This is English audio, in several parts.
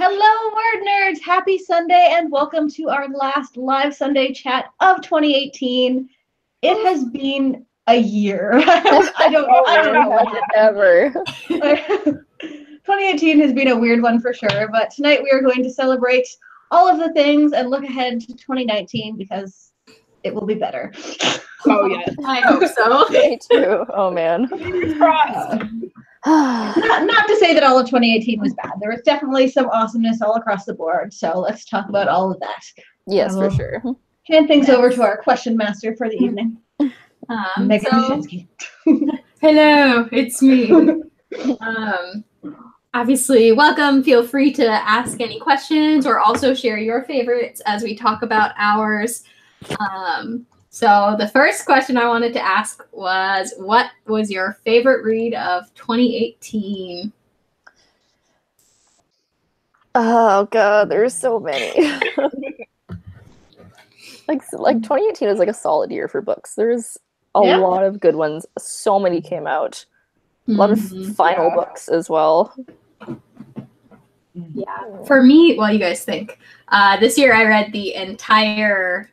Hello, Word Nerds! Happy Sunday and welcome to our last live Sunday chat of 2018. It has been a year. I don't know what ever. 2018 has been a weird one for sure, but tonight we are going to celebrate all of the things and look ahead to 2019 because it will be better. Oh yeah, I hope so. Me too. Oh man. Fingers crossed. Not to say that all of 2018 was bad. There was definitely some awesomeness all across the board. So let's talk about all of that. Yes, for sure. Hand things over to our question master for the evening. Megan Dushinsky. Hello, it's me. Obviously, welcome. Feel free to ask any questions or also share your favorites as we talk about ours. So the first question I wanted to ask was, what was your favorite read of 2018? Oh god, there's so many. like 2018 is like a solid year for books. There's a lot of good ones. So many came out. A lot of final books as well. Yeah. For me, what do you guys think? This year I read the entire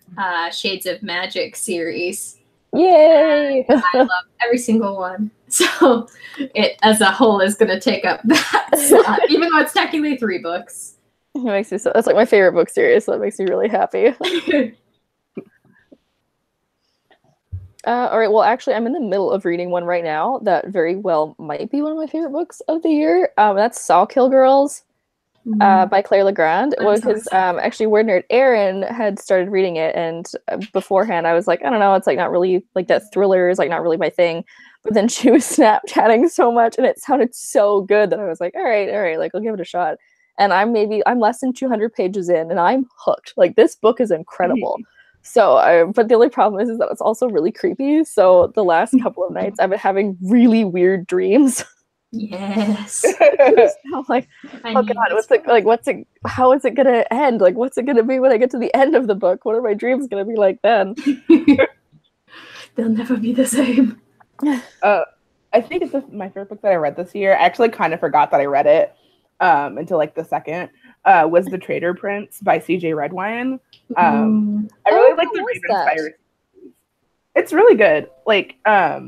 Shades of Magic series. Yay! I love every single one. So it as a whole is going to take up that slot, even though it's technically 3 books. It makes me so. That's like my favorite book series, so that makes me really happy. All right, well, actually, I'm in the middle of reading one right now that very well might be one of my favorite books of the year. That's Sawkill Girls by Claire Legrand. Because actually, WordNerd Erin had started reading it, and beforehand, I was like, I don't know, it's like not really, like that thriller is like not really my thing. But then she was Snapchatting so much, and it sounded so good that I was like, all right, like I'll give it a shot. And I'm less than 200 pages in, and I'm hooked. Like this book is incredible. So, but the only problem is that it's also really creepy. So the last couple of nights, I've been having really weird dreams. Yes. I'm like, oh god, how is it gonna end? Like, what's it gonna be when I get to the end of the book? What are my dreams gonna be like then? They'll never be the same. I think it's my favorite book that I read this year. I actually kind of forgot that I read it until like the second. Was The Traitor Prince by C.J. Redwine. I really like the Raven-inspired. It's really good. Like, I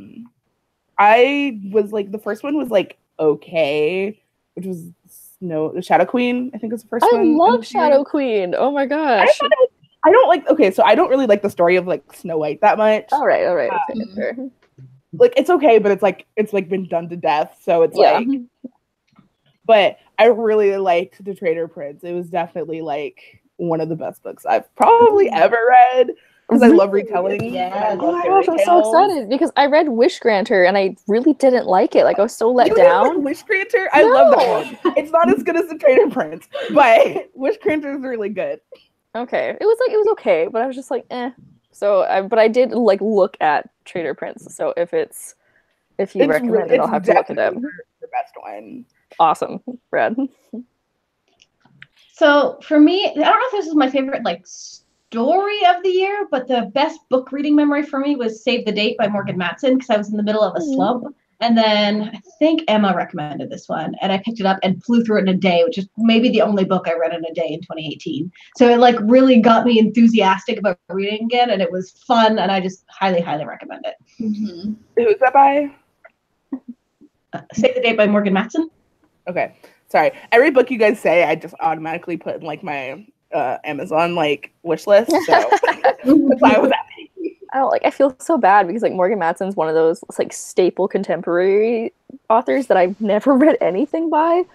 was like, the first one was like okay, which was the Shadow Queen. I think was the first one. I love Shadow Queen. Oh my gosh. I don't like. Okay, so I don't really like the story of like Snow White that much. All right. Okay, sure. Like it's okay, but it's like been done to death, so it's like. But I really liked The Traitor Prince. It was definitely like one of the best books I've probably ever read because I love retelling. Yeah. Oh my gosh, I'm so excited because I read Wish Granter and I really didn't like it. Like I was so let down. Like Wish Granter? I love that one. It's not as good as The Traitor Prince, but Wish Granter is really good. Okay, it was okay, but I was just like, eh. So, but I did like look at Traitor Prince. So if you recommend it, I'll have to look it up. The best one. Awesome, Brad. So for me, I don't know if this is my favorite like story of the year, but the best book reading memory for me was Save the Date by Morgan Matson because I was in the middle of a slump. And then I think Emma recommended this one and I picked it up and flew through it in a day, which is maybe the only book I read in a day in 2018. So it like really got me enthusiastic about reading again and it was fun and I just highly, highly recommend it. Who's that by? Save the Date by Morgan Matson. Okay, sorry. Every book you guys say, I just automatically put in like my Amazon like wish list. So that's why I was asking. I feel so bad because like Morgan Matson's one of those like staple contemporary authors that I've never read anything by.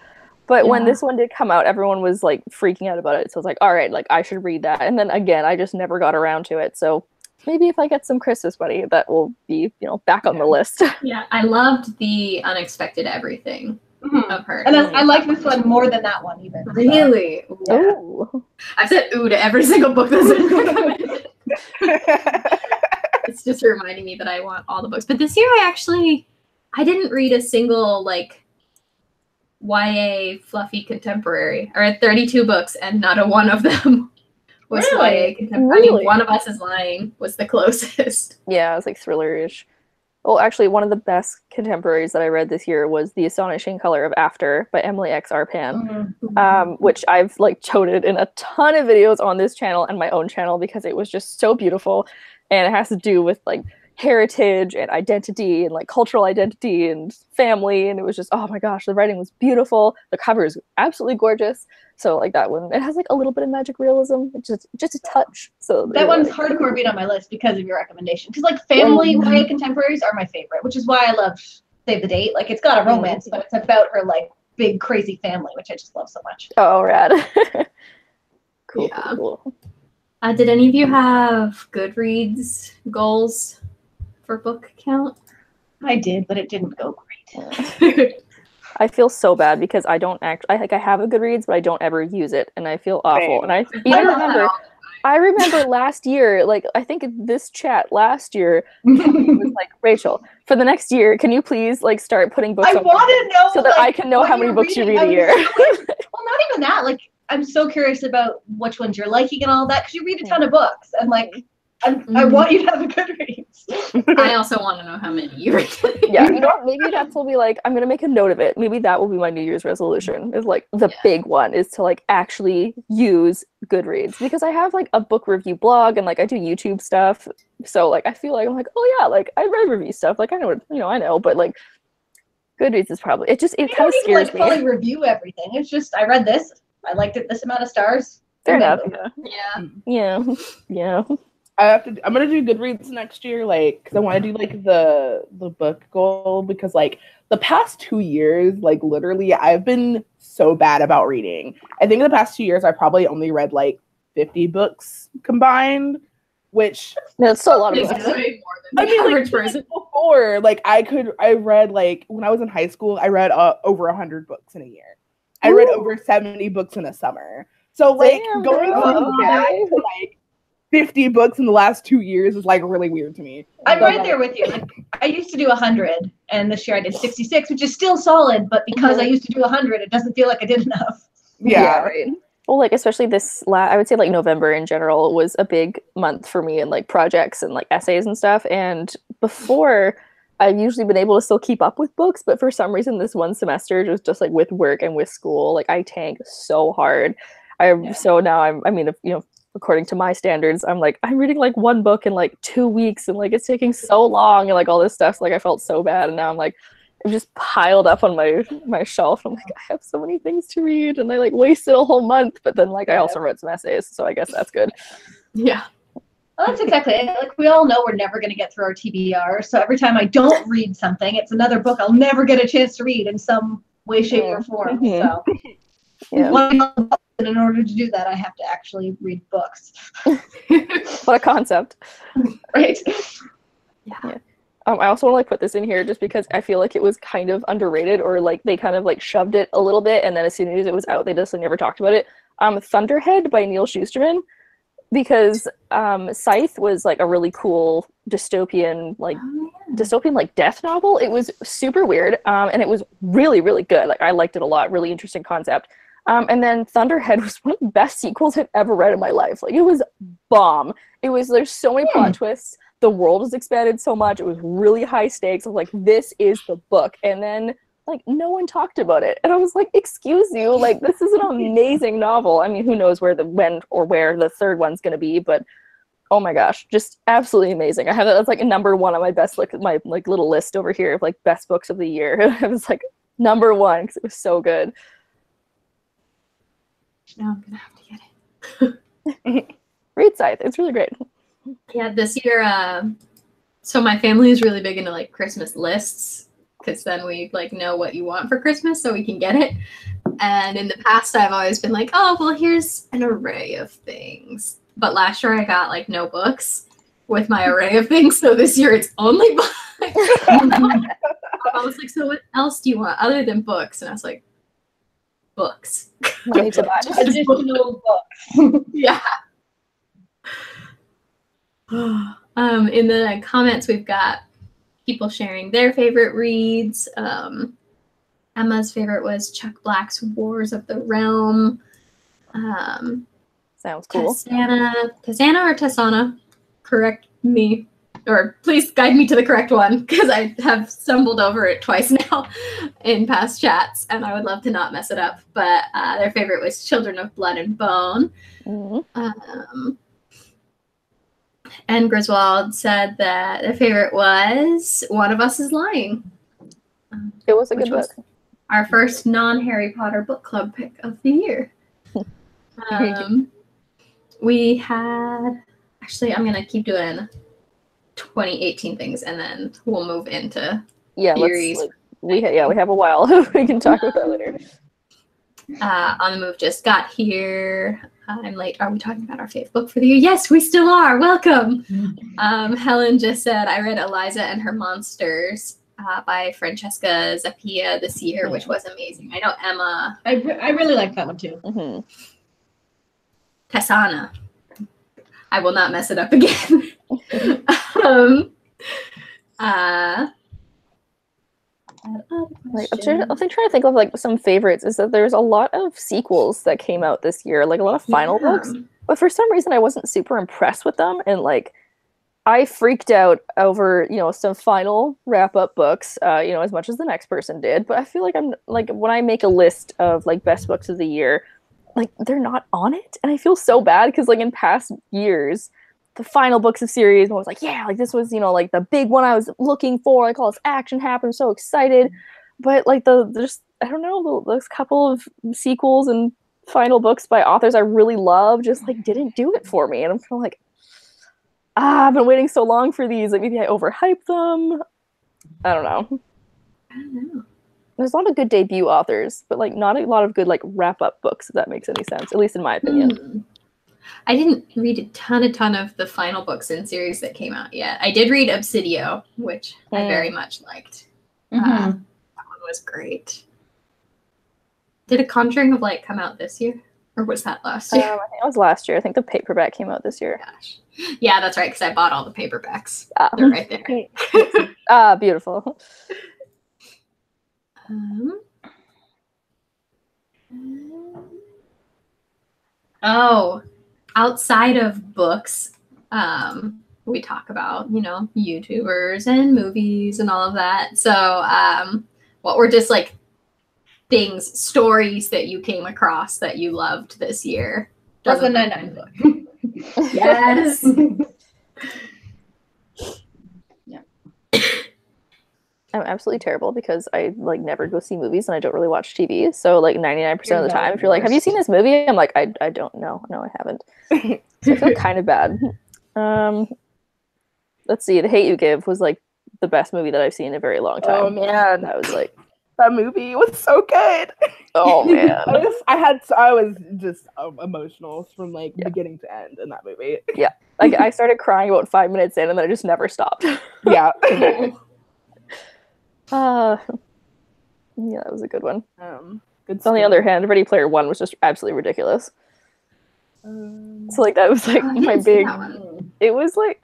But when this one did come out, everyone was like freaking out about it. So I was like, all right, like I should read that. And then again, I just never got around to it. So maybe if I get some Christmas money, that will be back on the list. Yeah, I loved The Unexpected Everything. Of her. And I like this one more than that one even. Really? Yeah. Ooh. I've said ooh to every single book that's been recommended. It's just reminding me that I want all the books. But this year I didn't read a single like YA fluffy contemporary. I read 32 books and not a one of them was YA contemporary. Really? I mean, One of Us is Lying was the closest. Yeah, it was like thriller-ish. Well, actually, one of the best contemporaries that I read this year was The Astonishing Color of After by Emily X. Arpan, which I've like toted in a ton of videos on this channel and my own channel because it was just so beautiful, and it has to do with like heritage and identity and like cultural identity and family, and it was just, oh my gosh, the writing was beautiful. The cover is absolutely gorgeous. So like that one, it has like a little bit of magic realism, just a touch. So that one's hardcore being on my list because of your recommendation. Because like family YA contemporaries are my favorite, which is why I love Save the Date. Like it's got a romance, but it's about her like big crazy family, which I just love so much. Oh, rad. Cool, Yeah. cool. Did any of you have Goodreads goals for book count? I did, but it didn't go great. I feel so bad because I don't I have a Goodreads, but I don't ever use it, and I feel awful. And I remember last year, like I think in this chat last year, it was like, Rachel, for the next year, can you please like start putting books I on want to know so that like, I can know how many books you read a year. Well, not even that. Like I'm so curious about which ones you're liking and all that because you read a ton of books, and like I want you to have a Goodreads. I also want to know how many you read. Yeah, you know what? Maybe that will be like, I'm gonna make a note of it. Maybe that will be my New Year's resolution. Is like the big one is to like actually use Goodreads, because I have like a book review blog and like I do YouTube stuff. So like I feel like I'm like, oh yeah, like I read review stuff. Like I know what, I know, but like Goodreads is probably it kind of scares me. Fully review everything. It's just I read this, I liked it this amount of stars. Fair enough. Yeah. I'm gonna do Goodreads next year, like, because I want to do like the book goal, because like the past 2 years, like literally, I've been so bad about reading. I think in the past 2 years, I probably only read like 50 books combined, which it's still a lot of books. Way more than the average person. Before, like I read like when I was in high school, I read over 100 books in a year. I read over 70 books in a summer. So like going from that to like 50 books in the last 2 years is like really weird to me. I'm right there with you. Like I used to do 100, and this year I did 66, which is still solid. But because I used to do 100, it doesn't feel like I did enough. Yeah, right. Well, like especially this I would say like November in general was a big month for me in like projects and like essays and stuff. And before, I've usually been able to still keep up with books, but for some reason this one semester just like with work and with school, like I tanked so hard. So now I mean, according to my standards, I'm reading like one book in like 2 weeks, and like it's taking so long and like all this stuff. So, like I felt so bad, and now I'm like, I'm just piled up on my shelf. I'm like, I have so many things to read, and I like wasted a whole month. But then like I also wrote some essays, so I guess that's good. Yeah. Well, that's exactly it. Like we all know we're never going to get through our TBR. So every time I don't read something, it's another book I'll never get a chance to read in some way, shape, or form. So in order to do that, I have to actually read books. What a concept. Right? Yeah. I also want to like put this in here just because I feel like it was kind of underrated, or like they kind of like shoved it a little bit, and then as soon as it was out, they just like, never talked about it. Thunderhead by Neil Shusterman, because Scythe was like a really cool dystopian like death novel. It was super weird, and it was really, really good. Like I liked it a lot. Really interesting concept. And then Thunderhead was one of the best sequels I've ever read in my life. Like it was bomb. There's so many plot twists. The world was expanded so much. It was really high stakes. I was like, this is the book. And then like no one talked about it. And I was like, excuse you, like this is an amazing novel. I mean, who knows where the third one's gonna be, but oh my gosh, just absolutely amazing. I have that as like a number one on my best, like my like little list over here of like best books of the year. It was like number one because it was so good. Now I'm gonna have to get it. Read Scythe. It's really great. Yeah, this year, so my family is really big into like Christmas lists, because then we like know what you want for Christmas so we can get it. And in the past, I've always been like, oh, well, here's an array of things. But last year I got like no books with my array of things. So this year it's only books. I was like, so what else do you want other than books? And I was like, books. Money to buy. Additional books. Yeah. In the comments, we've got people sharing their favorite reads. Emma's favorite was Chuck Black's Wars of the Realm. Sounds cool. Tasana or Tasana? Correct me. or please guide me to the correct one, because I have stumbled over it twice now in past chats, and I would love to not mess it up. But their favorite was Children of Blood and Bone. And Griswold said that their favorite was One of Us is Lying. It was a good book. Our first non-Harry Potter book club pick of the year. We had, actually, I'm going to keep doing 2018 things, and then we'll move into theories. We have a while. We can talk about that later. On the Move just got here. I'm late. Are we talking about our favorite book for the year? Yes, we still are. Welcome. Helen just said, I read Eliza and Her Monsters by Francesca Zappia this year, which was amazing. I know Emma. I really liked that one too. Tessana. I will not mess it up again. I'm trying to think of like some favorites. Is that there's a lot of sequels that came out this year, like a lot of final books, but for some reason I wasn't super impressed with them, and like I freaked out over some final wrap up books, as much as the next person did. But I feel like I'm like, when I make a list of like best books of the year, like they're not on it, and I feel so bad because like in past years, the final books of series, I was like, yeah, like this was, like the big one I was looking for. Like all this action happened, I'm so excited. But like those couple of sequels and final books by authors I really love just like didn't do it for me. And I'm kind of like, I've been waiting so long for these. Like maybe I overhyped them. I don't know. There's a lot of good debut authors, but like not a lot of good like wrap up books, if that makes any sense, at least in my opinion. I didn't read a ton of the final books in series that came out yet. I did read Obsidio, which I very much liked. That one was great. Did A Conjuring of Light come out this year? Or was that last year? I think it was last year. I think the paperback came out this year. Gosh. Yeah, that's right, because I bought all the paperbacks. They're right there. Beautiful. Outside of books, we talk about, YouTubers and movies and all of that. So what were just like stories that you came across that you loved this year? Brooklyn Nine-Nine book. Yes. Yeah. I'm absolutely terrible because I like never go see movies and I don't really watch TV. So like 99% of the time, if you're like, have you seen this movie? I'm like, I don't know. No, I haven't. So I feel kind of bad. Let's see. The Hate U Give was like the best movie that I've seen in a very long time. Oh man, that was like, that movie was so good. Oh man, I was just emotional from like beginning to end in that movie. Yeah, like I started crying about 5 minutes in, and then I just never stopped. Yeah. Yeah, that was a good one. Good. On the other hand, Ready Player One was just absolutely ridiculous. So like that was like my big. It was like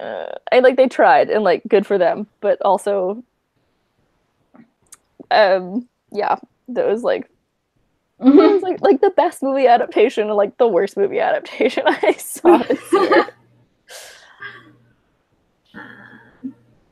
they tried and like good for them, but also, yeah, that was like. It was like the best movie adaptation and like the worst movie adaptation I saw this year.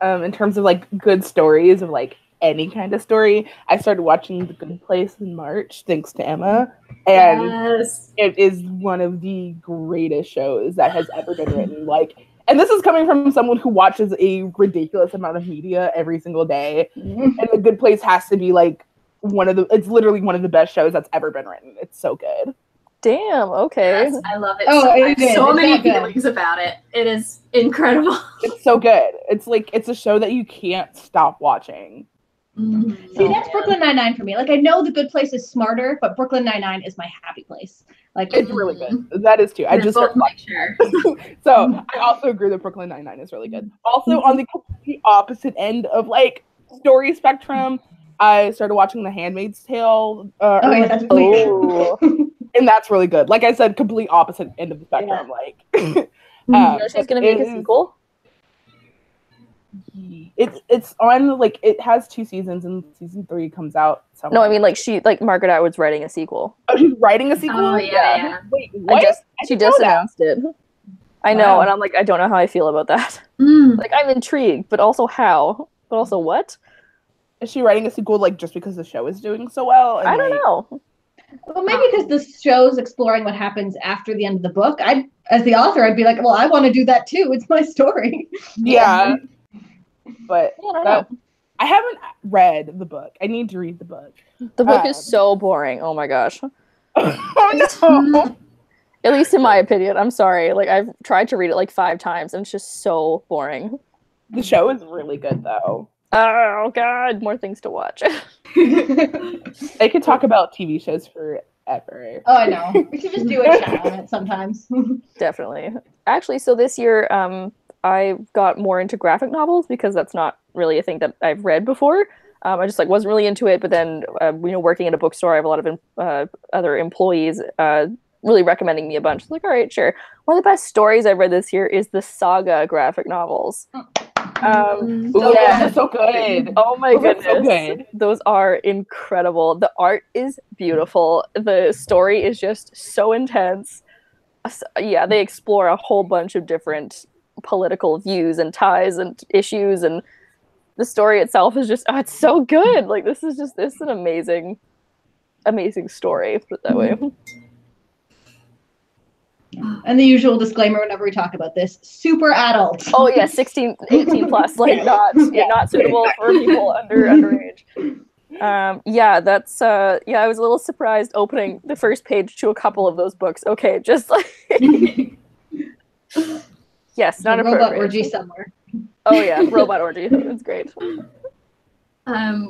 In terms of like good stories of like any kind of story, I started watching The Good Place in March thanks to Emma, and it is one of the greatest shows that has ever been written. Like, and this is coming from someone who watches a ridiculous amount of media every single day, and The Good Place has to be like it's literally one of the best shows that's ever been written. It's so good. Damn, okay. Yes, I love it. I have so many feelings about it. It is incredible. It's so good. It's like, it's a show that you can't stop watching. See, that's Brooklyn Nine-Nine for me. Like, I know The Good Place is smarter, but Brooklyn Nine-Nine is my happy place. Like, it's really good. That is too. I just both make sure. So I also agree that Brooklyn Nine-Nine is really good. Also, on the complete opposite end of like story spectrum, I started watching The Handmaid's Tale. That's and that's really good. Like I said, complete opposite end of the spectrum. Yeah. Like, she's gonna make a sequel. It's on like it has 2 seasons, and season 3 comes out somewhere. No, I mean like Margaret Atwood's writing a sequel. Oh, she's writing a sequel. Oh yeah. Wait, what? She just announced it. I know, Wow. and I'm like, I don't know how I feel about that. Mm. Like, I'm intrigued, but also how? But also what? Is she writing a sequel like just because the show is doing so well? And, I don't know. Well, maybe because the show's exploring what happens after the end of the book. As the author, I'd be like, well, I want to do that too. It's my story. Yeah. But I don't know. I haven't read the book. I need to read the book. The book is so boring. Oh my gosh. Oh no. At least in my opinion. I'm sorry. Like, I've tried to read it like 5 times, and it's just so boring. The show is really good though. Oh god, more things to watch. They could talk about TV shows forever. Oh, I know. We should just do a chat on it sometimes. Definitely. Actually, so this year, I got more into graphic novels because that's not really a thing that I've read before. I just like wasn't really into it, but then working in a bookstore, I have a lot of other employees really recommending me a bunch. I was like, all right, sure. One of the best stories I've read this year is the Saga graphic novels. They're so good. Oh my goodness. So good. Those are incredible. The art is beautiful. The story is just so intense. Yeah, they explore a whole bunch of different political views and ties and issues, and the story itself is just it's so good. Like, this is an amazing story, put it that way. And the usual disclaimer whenever we talk about this, super adult. Oh yeah, 16, 18 plus, like not suitable for people underage. That's I was a little surprised opening the first page to a couple of those books. Okay, just like yes, not a appropriate. robot orgy somewhere. Oh yeah, robot orgy. That's great.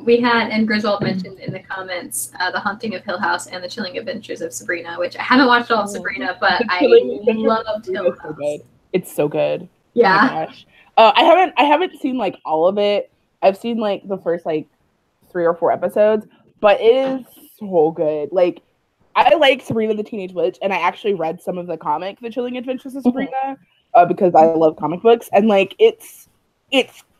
We had, and Griswold mentioned in the comments, The Haunting of Hill House and The Chilling Adventures of Sabrina, which I haven't watched all of Sabrina, but I loved Hill House. It's so good. Yeah. Oh my gosh. I haven't seen like all of it. I've seen like the first like 3 or 4 episodes, but it is so good. Like, I like Sabrina the Teenage Witch, and I actually read some of the comic, The Chilling Adventures of Sabrina, because I love comic books, and like it's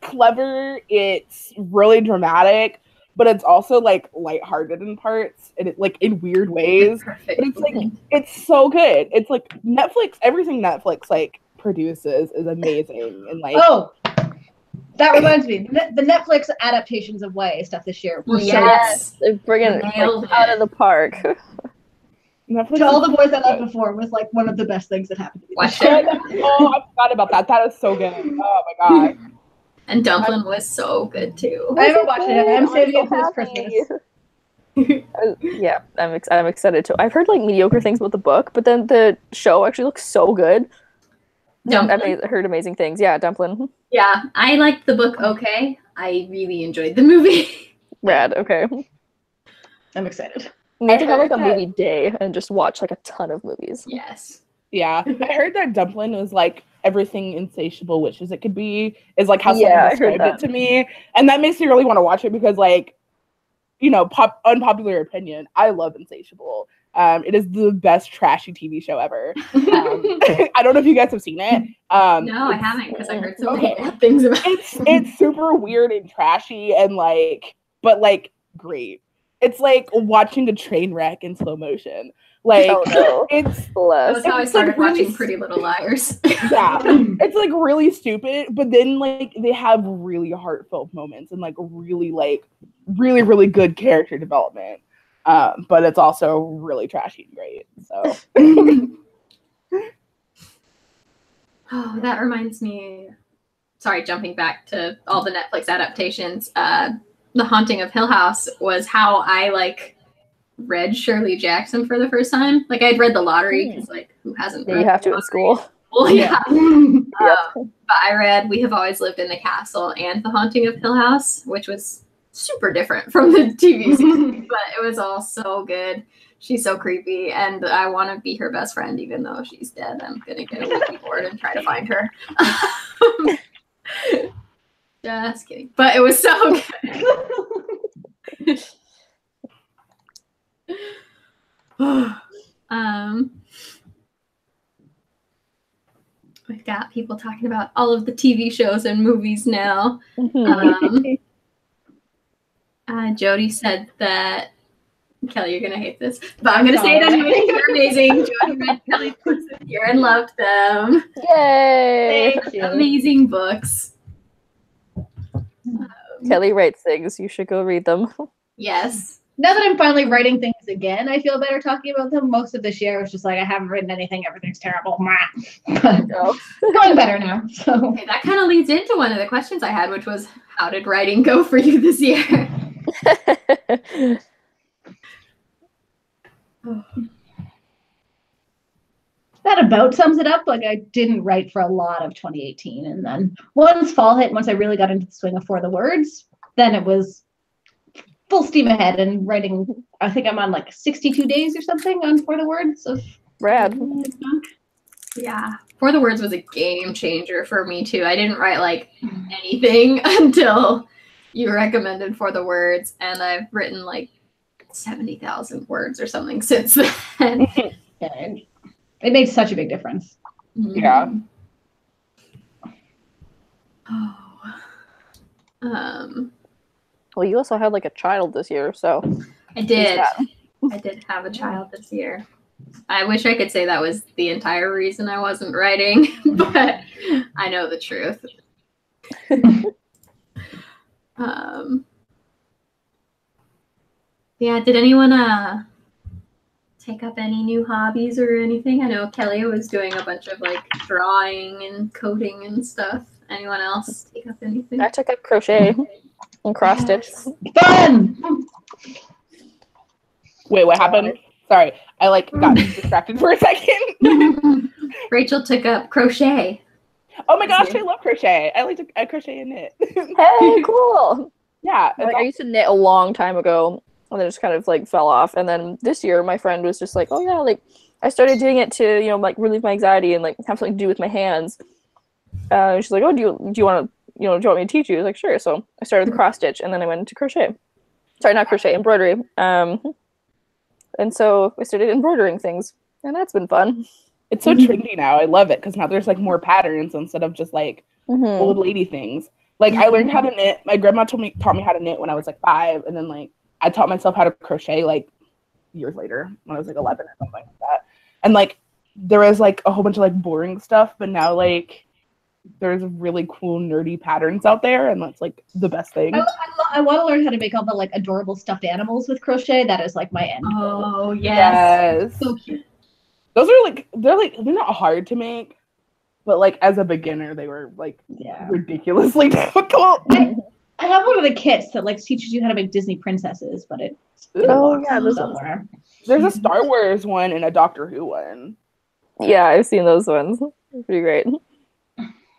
clever, it's really dramatic, but it's also like lighthearted in parts, and it like in weird ways. But it's like it's so good. It's like Netflix, everything Netflix like produces is amazing, and like that reminds me, the Netflix adaptations of YA stuff this year were yes, they're bringing it out of the park. Netflix To All the Boys I Loved Before was like one of the best things that happened to me. Watch it. Oh, I forgot about that. That is so good. Oh my god. And Dumplin' was so good too. I haven't watched it. I'm saving it for this Christmas. Yeah, I'm excited too. I've heard like mediocre things about the book, but then the show actually looks so good. I heard amazing things. Yeah, Dumplin'. Yeah, I liked the book okay. I really enjoyed the movie. Rad, okay. I'm excited. We need to have like a movie day and just watch like a ton of movies. Yes. Yeah, I heard that Dumplin' was like everything Insatiable Wishes it could be, is like how someone described it to me. And that makes me really want to watch it because, like, you know, unpopular opinion, I love Insatiable. It is the best trashy TV show ever. I don't know if you guys have seen it. No, I haven't, because I heard so many bad things about it. It's super weird and trashy and like, but like great. It's like watching a train wreck in slow motion. Like, it's that was how I started watching Pretty Little Liars. Yeah, it's like really stupid, but then like they have really heartfelt moments and like really good character development. But it's also really trashy and great. So. Oh, that reminds me. Sorry, jumping back to all the Netflix adaptations. The Haunting of Hill House was how I like read Shirley Jackson for the first time. Like, I'd read The Lottery because, like, who hasn't? You have to in school. Well, yeah. But I read We Have Always Lived in the Castle and The Haunting of Hill House, which was super different from the TV series, but it was all so good. She's so creepy, and I want to be her best friend, even though she's dead. I'm gonna get a wiki board and try to find her. Just kidding, but it was so good. We've got people talking about all of the TV shows and movies now. Jody said that, Kelly, you're gonna hate this, but I'm gonna say it anyway. You're amazing. Jody read Kelly Clarkson's Erin loved them. Yay! Thank you. Amazing books. Kelly writes things. You should go read them. Yes. Now that I'm finally writing things again, I feel better talking about them. Most of this year I was just like, I haven't written anything. Everything's terrible. But going better now. So Okay, that kind of leads into one of the questions I had, which was, how did writing go for you this year? that about sums it up. Like, I didn't write for a lot of 2018. And then once fall hit, once I really got into the swing of For the Words, then it was full steam ahead and writing. I think I'm on like 62 days or something on For the Words of Rad. Yeah. For the Words was a game changer for me too. I didn't write like anything until you recommended For the Words, and I've written like 70,000 words or something since then. Yeah, it made such a big difference. Yeah. Well, you also had like a child this year, so I did. I did have a child this year. I wish I could say that was the entire reason I wasn't writing, but I know the truth. Yeah, did anyone take up any new hobbies or anything? I know Kelly was doing a bunch of like drawing and coding and stuff. Anyone else take up anything? I took up crochet and cross stitch. Fun! Wait, what happened? Sorry, I like got distracted for a second. Rachel took up crochet. Oh my gosh, I love crochet. I like to crochet and knit. Hey, cool. Yeah, Like, I used to knit a long time ago, and then it just kind of like fell off. And then this year, my friend was just like, "Oh yeah, like I started doing it to like relieve my anxiety and like have something to do with my hands." She's like, "Oh, do you want to do you want me to teach you?" I was like, "Sure." So I started the cross stitch, and then I went into crochet. Sorry, not crochet, embroidery. And so I started embroidering things, and that's been fun. it's so trendy now. I love it because now there's like more patterns instead of just like old lady things. Like I learned how to knit. My grandma taught me how to knit when I was like 5, and then like I taught myself how to crochet like years later when I was like 11 or something like that. And like there was like a whole bunch of like boring stuff, but now like there's really cool nerdy patterns out there, and that's like the best thing. I want to learn how to make all the like adorable stuffed animals with crochet. That is like my end goal. Oh yes. So cute. Those are they're not hard to make, but like as a beginner they were like ridiculously difficult. I have one of the kits that like teaches you how to make Disney princesses, but it's somewhere. There's a Star Wars one and a Doctor Who one. Yeah, I've seen those ones. Pretty great.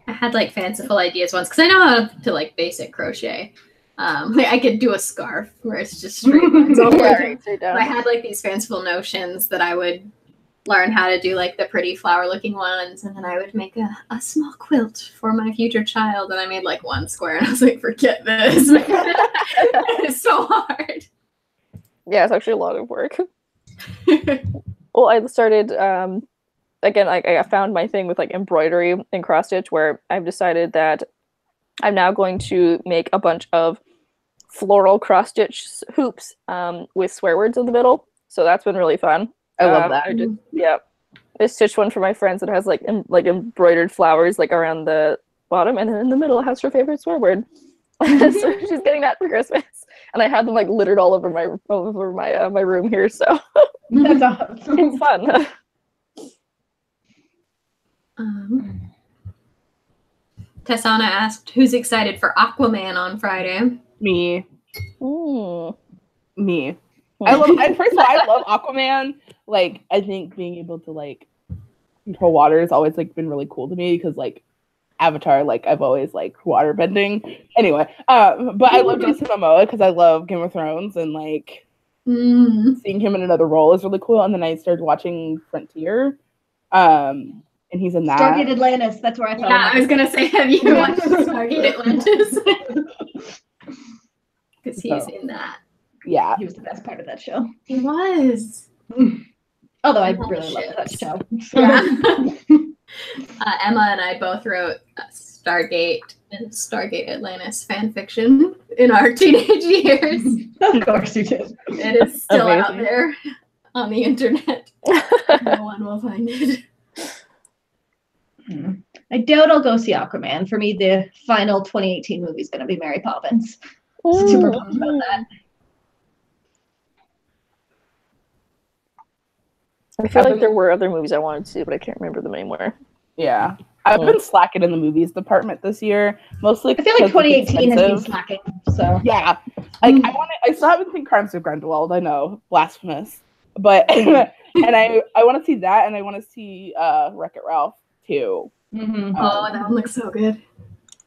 I had like fanciful ideas once because I know how to like basic crochet. Like I could do a scarf where it's just straight lines all the way down. I had like these fanciful notions that I would learn how to do like the pretty flower looking ones, and then I would make a small quilt for my future child, and I made like one square, and I was like, forget this. It's so hard. Yeah, it's actually a lot of work. Well, I started again, like I found my thing with like embroidery and cross stitch, where I've decided that I'm now going to make a bunch of floral cross stitch hoops with swear words in the middle. So that's been really fun. I love that. I stitched one for my friends that has like embroidered flowers like around the bottom, and then in the middle it has her favorite swear word. So she's getting that for Christmas, and I had them like littered all over my room here. So That's awesome. it's fun. Tessana asked, who's excited for Aquaman on Friday? Me. Mm. Me. First of all, I love Aquaman. Like, I think being able to like control water has always like been really cool to me because like Avatar, like I've always like water bending. Anyway, but I love Jason Momoa because I love Game of Thrones, and like seeing him in another role is really cool. And then I started watching Frontier, and he's in that. Stargate Atlantis. That's where I thought. Yeah, I was gonna say, have you watched Stargate Atlantis? Because he's in that. Yeah, he was the best part of that show. He was. Although I really love that show. Yeah. Emma and I both wrote Stargate and Stargate Atlantis fan fiction in our teenage years. Of course you did. It is still out there on the internet. No one will find it. I doubt I'll go see Aquaman. For me, the final 2018 movie is going to be Mary Poppins. Super pumped about that. I feel like there were other movies I wanted to see, but I can't remember them anymore. Yeah. I've been slacking in the movies department this year, mostly. I feel like 2018 has been slacking, so. Yeah. Like, I still haven't seen Crimes of Grindelwald, I know, blasphemous. But, and I want to see that, and I want to see Wreck-It Ralph, too. Oh, that one looks so good.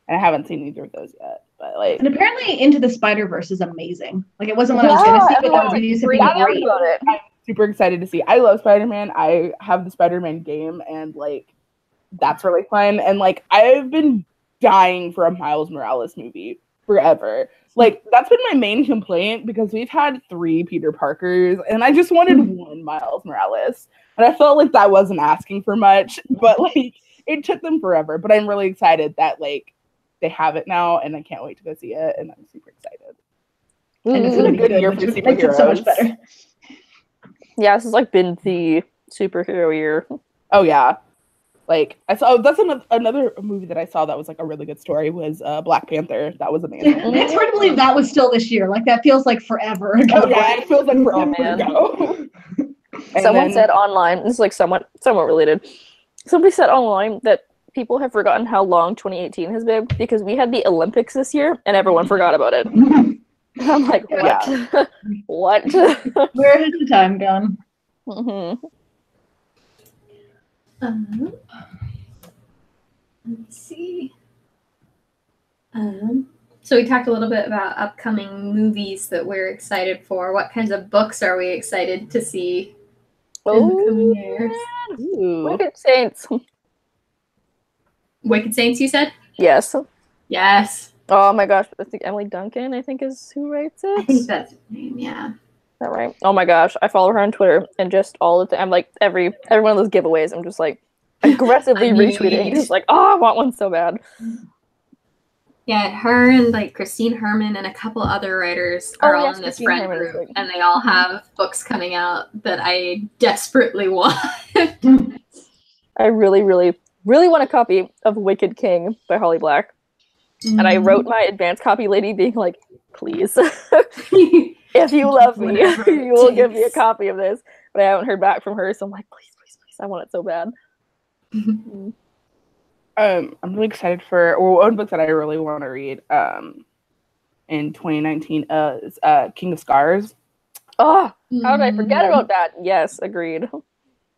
And I haven't seen either of those yet. But like, and apparently Into the Spider-Verse is amazing. Like, it wasn't what I was going to see, but the reviews have been great. I'm super excited to see. I love Spider-Man. I have the Spider-Man game, and like, that's really fun. And like, I've been dying for a Miles Morales movie forever. Like, that's been my main complaint, because we've had 3 Peter Parkers, and I just wanted one Miles Morales. And I felt like that wasn't asking for much, but like, it took them forever. But I'm really excited that like they have it now, and I can't wait to go see it, and I'm super excited. And it's been a good year for superheroes. Makes it so much better. Yeah, this has like been the superhero year. Oh yeah. Like, I saw, that's another movie that I saw that was like a really good story was Black Panther. That was amazing. It's hard to believe that was still this year. Like, that feels like forever ago. Oh, yeah, it feels like forever ago. Someone said online, this is like somewhat related. Somebody said online that people have forgotten how long 2018 has been because we had the Olympics this year and everyone forgot about it. I'm like, what? Yeah. What? Where has the time gone? Let's see. So we talked a little bit about upcoming movies that we're excited for. What kinds of books are we excited to see in the coming years? Wicked Saints. Wicked Saints, you said? Yes. Yes. Oh my gosh, I think Emily Duncan, is who writes it. I think that's her name, yeah. Is that right? Oh my gosh, I follow her on Twitter, and just all the time, I'm like, every one of those giveaways, I'm just like, aggressively retweeting, just like, oh, I want one so bad. Yeah, her and like Christine Herman and a couple other writers are all in this Christine friend Herman group, and they all have books coming out that I desperately want. I really, really, really want a copy of Wicked King by Holly Black. And I wrote my advance copy lady being like, please, if you love me, you will give me a copy of this. But I haven't heard back from her, so I'm like, please, please, please, I want it so bad. I'm really excited for one book that I really want to read in 2019 is King of Scars. Oh, how did I forget about that? Yes, agreed.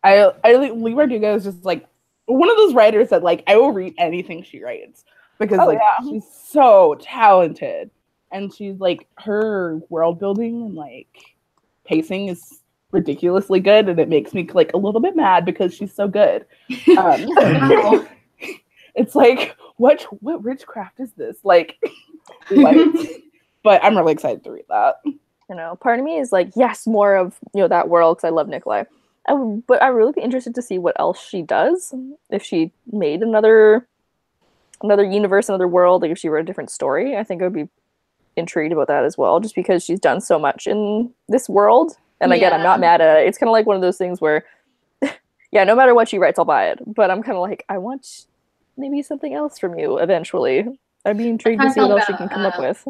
Lee Bardugo is just like one of those writers that like I will read anything she writes because she's so talented, and she's like her world building and like pacing is ridiculously good, and it makes me like a little bit mad because she's so good. It's like what witchcraft is this? Like what? But I'm really excited to read that. You know, part of me is like, yes, more of that world because I love Nikolai. But I would really be interested to see what else she does. If she made another universe, another world, like if she wrote a different story, I think I would be intrigued about that as well, just because she's done so much in this world. And again, I'm not mad at it. It's kind of like one of those things where, yeah, no matter what she writes, I'll buy it. But I'm kind of like, I want maybe something else from you eventually. I'd be intrigued to see what else she can come up with.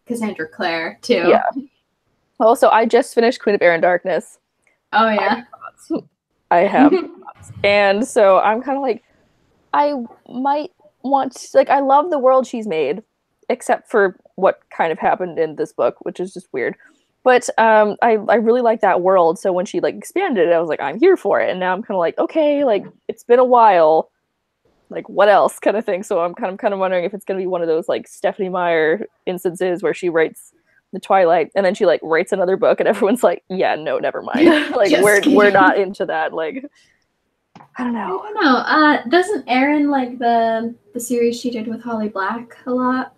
Cassandra Clare, too. Yeah. Also, I just finished Queen of Air and Darkness. Oh, yeah? I have. And so I'm kind of like, I might want, like, I love the world she's made, except for what kind of happened in this book, which is just weird. But I really like that world. So when she like expanded it, I was like, I'm here for it. And now I'm kind of like, okay, like it's been a while. Like what else kind of thing. So I'm kind of wondering if it's going to be one of those like Stephanie Meyer instances where she writes the Twilight and then she like writes another book and everyone's like, yeah, no, never mind. Like we're not into that. Like, I don't know. Doesn't Erin like the series she did with Holly Black a lot?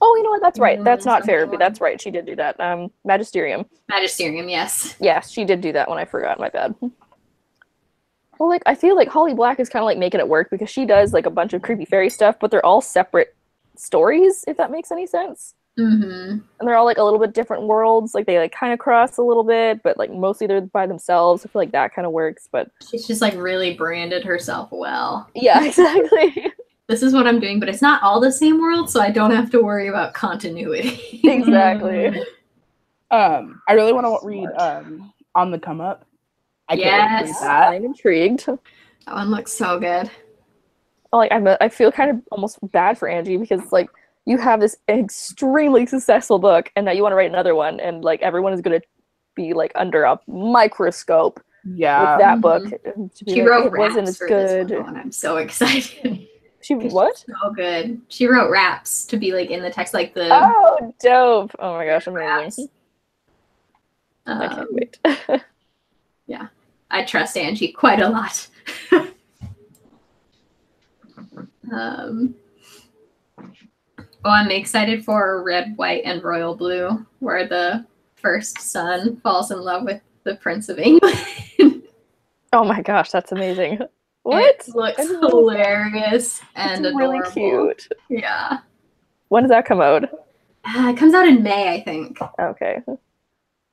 Oh, you know what? That's right. That's not fair, but that's right. She did do that. Magisterium. Magisterium, yes. Yes, she did do that when I forgot. My bad. Well, like, I feel like Holly Black is kind of like making it work because she does like a bunch of creepy fairy stuff, but they're all separate stories, if that makes any sense. Mm-hmm. And they're all like a little bit different worlds. Like they like kind of cross a little bit, but like mostly they're by themselves. I feel like that kind of works. But She's just like really branded herself well. yeah, exactly. This is what I'm doing, but it's not all the same world, so I don't have to worry about continuity. Exactly. I really want to read On the Come Up. I can't wait to read that. I'm intrigued. That one looks so good. Like I feel kind of almost bad for Angie because like you have this extremely successful book and now you want to write another one and like everyone is going to be like under a microscope with that book. She like, wrote it wasn't raps as for good. this one. I'm so excited. She what? So good. She wrote raps to be like in the text, like the oh dope. Oh my gosh, amazing. I can't wait. Yeah, I trust Angie quite a lot. Oh, I'm excited for Red, White, and Royal Blue, where the first son falls in love with the Prince of England. Oh my gosh, that's amazing. What? It looks hilarious and adorable. Really cute. Yeah. When does that come out? It comes out in May, I think. Okay.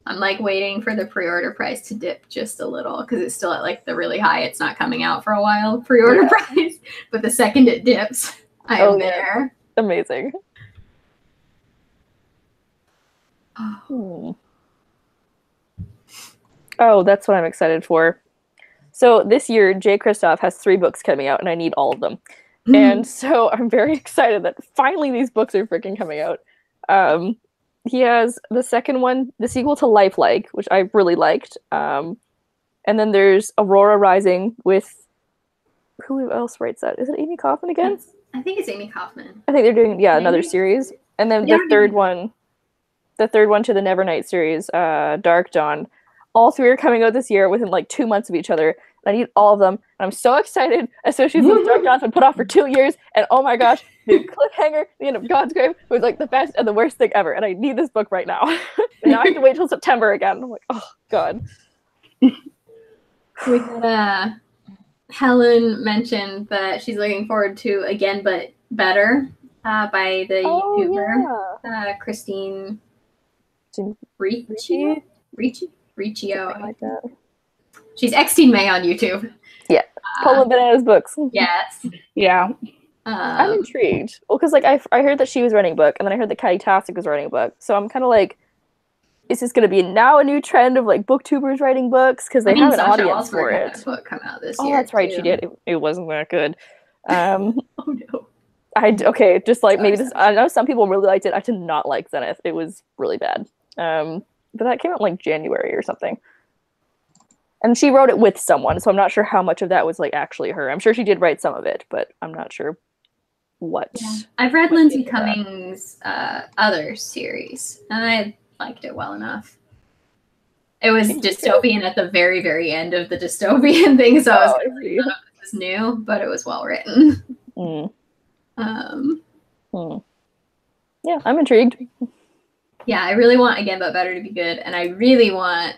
I'm like waiting for the pre-order price to dip just a little because it's still at like the really high. It's not coming out for a while pre-order price, but the second it dips, I am there. Amazing. Oh, that's what I'm excited for. So this year, Jay Kristoff has 3 books coming out, and I need all of them. And so I'm very excited that finally these books are freaking coming out. He has the second one, the sequel to Lifelike, which I really liked. And then there's Aurora Rising with, who else writes that? Is it Amy Kaufman again? I think it's Amy Kaufman. I think they're doing, another series. And then the third one to the Nevernight series, Dark Dawn. All 3 are coming out this year within like 2 months of each other. I need all of them. And I'm so excited, especially since Dark Dawn's been put off for 2 years. And oh my gosh, the cliffhanger, the end of God's Grave was like the best and the worst thing ever. And I need this book right now. And now I have to wait till September again. I'm like, oh God. We had Helen mentioned that she's looking forward to Again But Better by the YouTuber Christine Riccio. Like that. She's Xteen May on YouTube. Yeah. Pulling Bananas books. Yes. Yeah. I'm intrigued. Well, because like I heard that she was writing a book, and then I heard that Caddy Tastic was writing a book. So I'm kind of like, is this going to be now a new trend of like booktubers writing books? Because they have an audience for it. Had a book come out this year. Oh, that's right. Too. She did. It wasn't that good. Oh no. Just like maybe this. I know some people really liked it. I did not like Zenith. It was really bad. But that came out like January or something. And she wrote it with someone, so I'm not sure how much of that was like actually her. I'm sure she did write some of it, but I'm not sure what. Yeah. I've read Lindsay Cummings' other series, and I liked it well enough. It was dystopian at the very, very end of the dystopian thing, so I was none of this is new, but it was well written. Yeah, I'm intrigued. Yeah, I really want Again But Better to be good, and I really want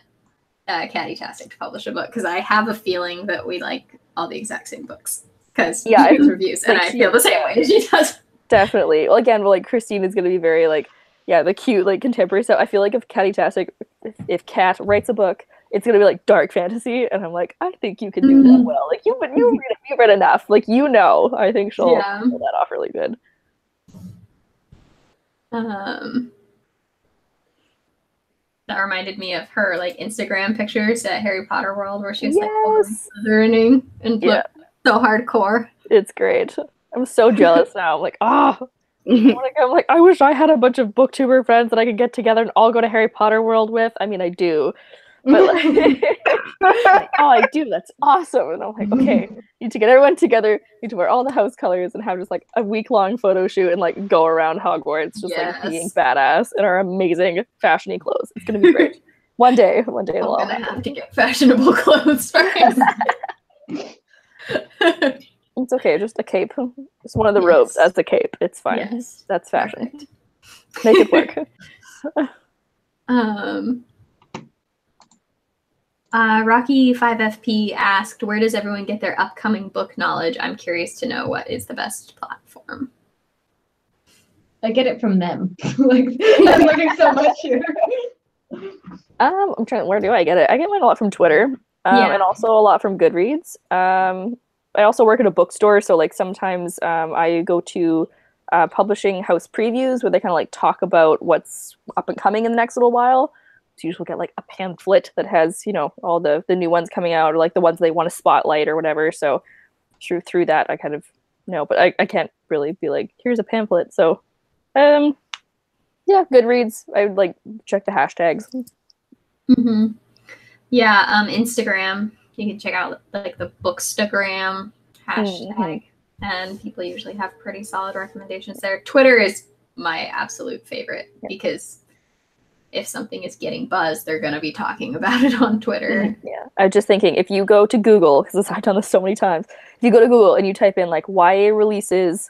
Caddy Tastic to publish a book because I have a feeling that we like all the exact same books because she gives reviews, and I feel the same way as she does. Definitely. Well, again, like Christine is going to be very like, the cute like contemporary stuff. I feel like if Caddy Tastic, if Kat writes a book, it's going to be like dark fantasy, and I'm like, I think you can do that well. Like you read enough. Like I think she'll pull that off really good. That reminded me of her like Instagram pictures at Harry Potter World where she was like learning and looked so hardcore. It's great. I'm so jealous now. I'm like, I'm like, I wish I had a bunch of booktuber friends that I could get together and all go to Harry Potter World with. I mean, I do. But like, I do. That's awesome. And I'm like, okay, need to get everyone together, need to wear all the house colors and have just like a week-long photo shoot and like go around Hogwarts just like being badass in our amazing fashiony clothes. It's gonna be great. One day it'll all happen. I'm gonna have to get fashionable clothes first. It's okay, just a cape. Just one of the robes as the cape. It's fine. Yes. That's fashion. Perfect. Make it work. Rocky5FP asked, where does everyone get their upcoming book knowledge? I'm curious to know what is the best platform. I get it from them. Like I'm learning so much here. I'm trying. Where do I get it? I get mine a lot from Twitter, and also a lot from Goodreads. I also work at a bookstore, so like sometimes I go to publishing house previews where they kind of like talk about what's up and coming in the next little while. So usually get like a pamphlet that has, you know, all the new ones coming out, or like the ones they want to spotlight or whatever. So through that, I kind of know, but I can't really be like, here's a pamphlet. So yeah, Goodreads. I would like check the hashtags. Mm-hmm. Yeah, Instagram. You can check out like the Bookstagram hashtag, and people usually have pretty solid recommendations there. Twitter is my absolute favorite because if something is getting buzz, they're going to be talking about it on Twitter. Yeah, I'm just thinking if you go to Google, because I've done this so many times, if you go to Google and you type in like YA releases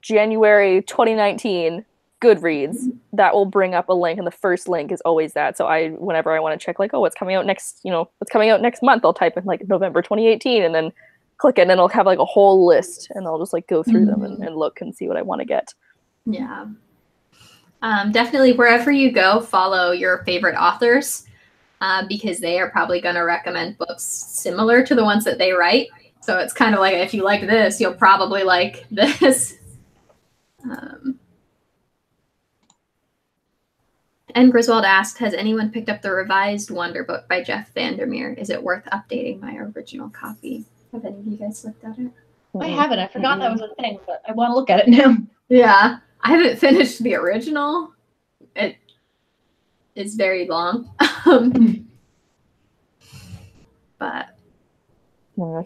January 2019 Goodreads, that will bring up a link, and the first link is always that. So whenever I want to check like, oh, what's coming out next, you know, what's coming out next month, I'll type in like November 2018 and then click it, and it'll have like a whole list, and I'll just like go through them and look and see what I want to get. Yeah. Definitely wherever you go, follow your favorite authors because they are probably going to recommend books similar to the ones that they write. So it's kind of like, if you like this, you'll probably like this. And Griswold asked, has anyone picked up the revised Wonder book by Jeff Vandermeer? Is it worth updating my original copy? Have any of you guys looked at it? I haven't. I forgot that was a thing, but I want to look at it now. Yeah. I haven't finished the original. It is very long. But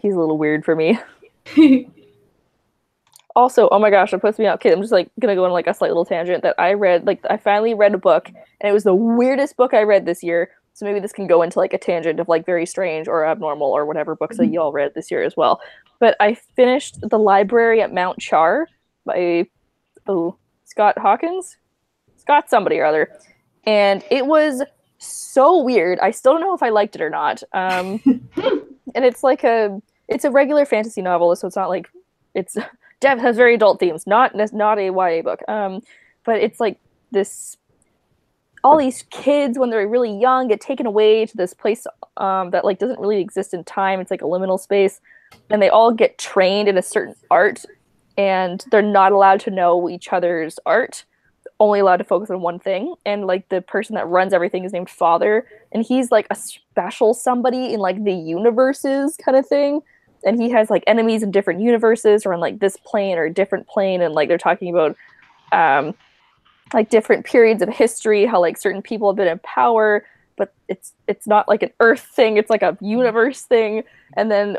he's a little weird for me. Also, oh my gosh, it puts me out. Okay, I'm just like gonna go on like a slight little tangent that I read. Like I finally read a book, and it was the weirdest book I read this year. So maybe this can go into like a tangent of like very strange or abnormal or whatever books that y'all read this year as well. But I finished The Library at Mount Char by Scott Hawkins? Scott somebody or other. And it was so weird. I still don't know if I liked it or not. And it's like it's a regular fantasy novel, so it's not like Dev has very adult themes, not a YA book. But it's like this, all these kids when they're really young get taken away to this place that like doesn't really exist in time. It's like a liminal space, and they all get trained in a certain art, and they're not allowed to know each other's art, only allowed to focus on one thing. And like the person that runs everything is named Father, and he's like a special somebody in like the universes kind of thing. And he has like enemies in different universes or on like this plane or a different plane, and like they're talking about like different periods of history, how like certain people have been in power, but it's not like an Earth thing, it's like a universe thing. And then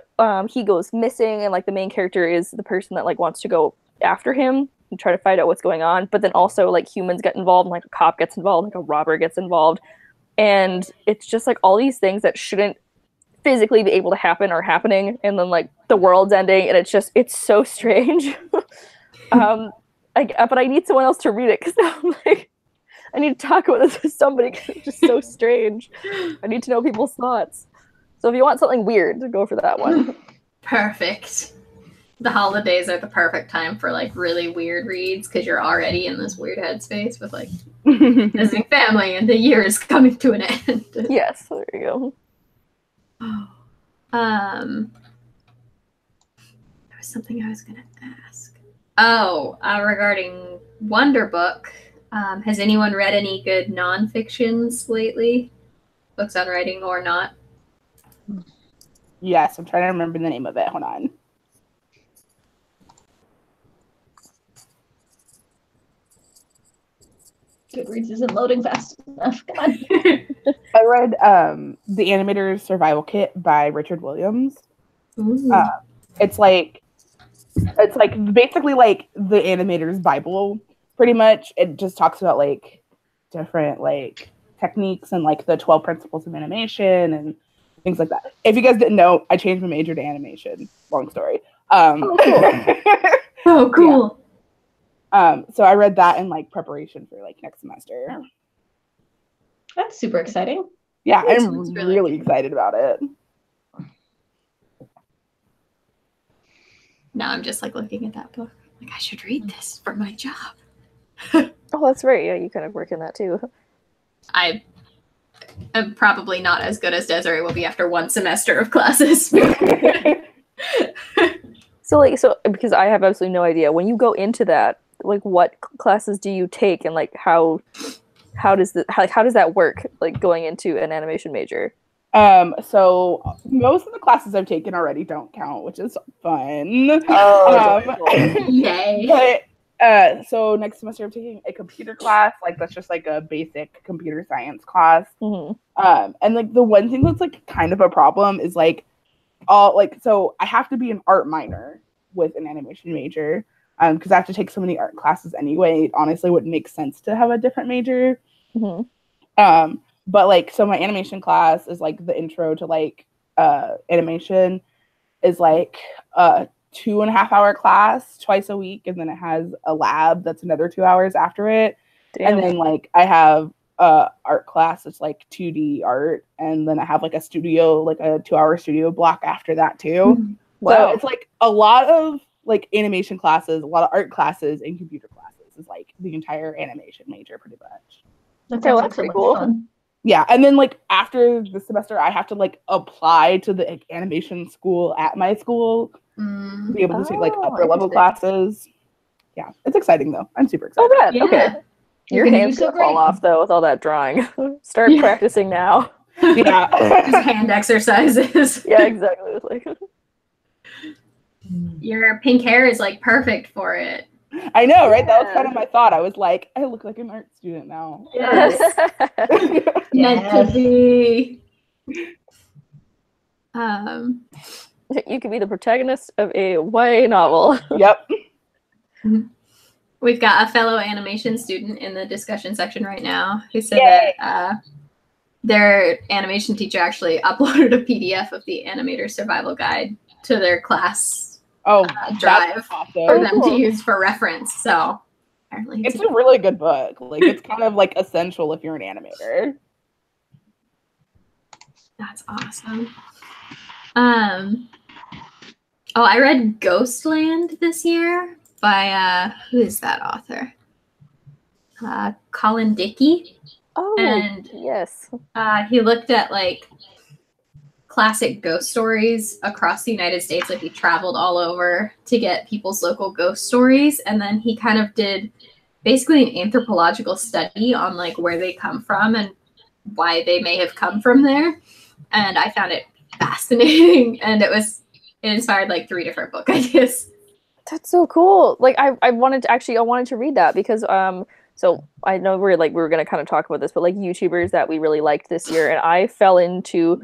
he goes missing, and like the main character is the person that like wants to go after him and try to find out what's going on. But then also like humans get involved, and like a cop gets involved, like a robber gets involved, and it's just like all these things that shouldn't physically be able to happen are happening, and then like the world's ending, and it's so strange. But I need someone else to read it, because now I'm like, I need to talk about this with somebody, because it's just so strange. I need to know people's thoughts. So if you want something weird, go for that one. Perfect. The holidays are the perfect time for like really weird reads, because you're already in this weird headspace with like visiting family and the year is coming to an end. Yes, there you go. There was something I was gonna ask. Regarding Wonder Book, has anyone read any good nonfictions lately? Books on writing or not? Yes, I'm trying to remember the name of it. Hold on. Goodreads isn't loading fast enough. Come on. I read The Animator's Survival Kit by Richard Williams. It's like basically like the animator's Bible, pretty much. It just talks about like different like techniques and like the 12 principles of animation and things like that. If you guys didn't know, I changed my major to animation. Long story. Oh, cool. Yeah. So I read that in like preparation for like next semester. That's super exciting. Yeah, I'm really excited about it. Now I'm just like looking at that book. Like, I should read this for my job. Oh, that's right. Yeah, you kind of work in that too. I am probably not as good as Desiree will be after one semester of classes. So because I have absolutely no idea, when you go into that, like what classes do you take, and like how does that work, like going into an animation major? So most of the classes I've taken already don't count, which is fun. Yay. But so next semester I'm taking a computer class, like that's just like a basic computer science class. And like the one thing that's like kind of a problem is like so I have to be an art minor with an animation major, because I have to take so many art classes anyway. It honestly wouldn't make sense to have a different major. But like, so my animation class is like the intro to like animation is like a 2.5-hour class twice a week, and then it has a lab that's another 2 hours after it. Damn. And then like I have art class that's like 2D art, and then I have like a studio, like a 2-hour studio block after that too. Wow. So it's like a lot of like animation classes, a lot of art classes, and computer classes is like the entire animation major pretty much. That sounds like pretty cool. Fun. Yeah, and then like after the semester, I have to like apply to the like, animation school at my school to be able to take like upper level classes. Yeah, it's exciting though. I'm super excited. Oh, good. Yeah. Okay. Your hands gonna fall off though with all that drawing. Start practicing now. Yeah, just hand exercises. Yeah, exactly. Like your pink hair is like perfect for it. I know, right? That was kind of my thought. I was like, I look like an art student now. Yes. Meant to be. You could be the protagonist of a YA novel. Yep. We've got a fellow animation student in the discussion section right now who said that their animation teacher actually uploaded a PDF of the Animator Survival Guide to their class drive for them to use for reference. So apparently it's a really good book. Like it's kind of like essential if you're an animator. That's awesome. I read Ghostland this year by who is that author? Colin Dickey. Oh, and yes. He looked at like classic ghost stories across the United States. Like he traveled all over to get people's local ghost stories, and then he kind of did basically an anthropological study on like where they come from and why they may have come from there. And I found it fascinating, and it inspired like 3 different book ideas. That's so coal. Like I wanted to read that because so I know we were gonna kind of talk about this, but like YouTubers that we really liked this year, and I fell into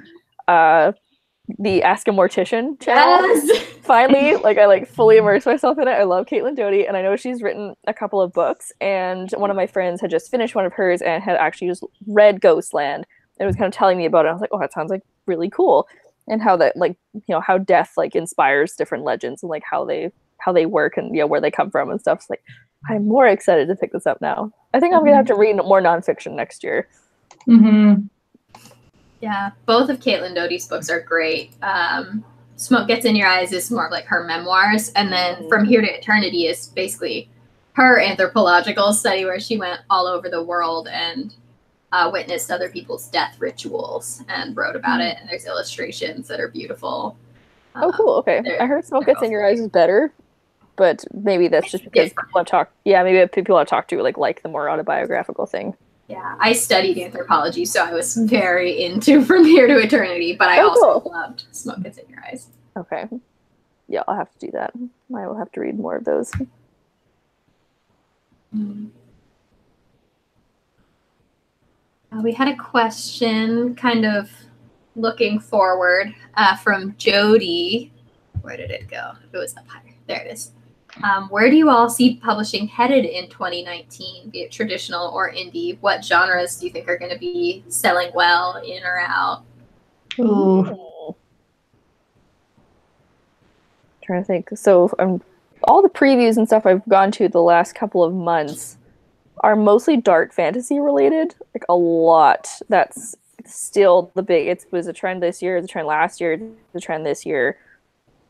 the Ask a Mortician channel. Yes! Finally, like I like fully immersed myself in it. I love Caitlin Doty, and I know she's written a couple of books, and one of my friends had just finished one of hers and had actually just read Ghostland and was kind of telling me about it. I was like, oh, that sounds like really cool. And how that, like, you know, how death like inspires different legends and like how they work and, you know, where they come from and stuff. So, like, I'm more excited to pick this up now. I think I'm gonna have to read more nonfiction next year. Yeah, both of Caitlin Doty's books are great. Smoke Gets in Your Eyes is more of like her memoirs, and then From Here to Eternity is basically her anthropological study where she went all over the world and witnessed other people's death rituals and wrote about it. And there's illustrations that are beautiful. Oh, cool. Okay, I heard Smoke Gets in Your Eyes is better, but maybe that's just because people I've talked. Yeah, maybe people I've talked to like the more autobiographical thing. Yeah, I studied anthropology, so I was very into From Here to Eternity, but I also loved Smoke Gets in Your Eyes. Okay. Yeah, I'll have to do that. I will have to read more of those. We had a question kind of looking forward from Jody. Where did it go? It was up higher. There it is. Where do you all see publishing headed in 2019, be it traditional or indie? What genres do you think are going to be selling well, in or out? Ooh. Trying to think. So all the previews and stuff I've gone to the last couple of months are mostly dark fantasy related. Like a lot. That's still the big. It was a trend this year. It was a trend last year. It's a trend this year.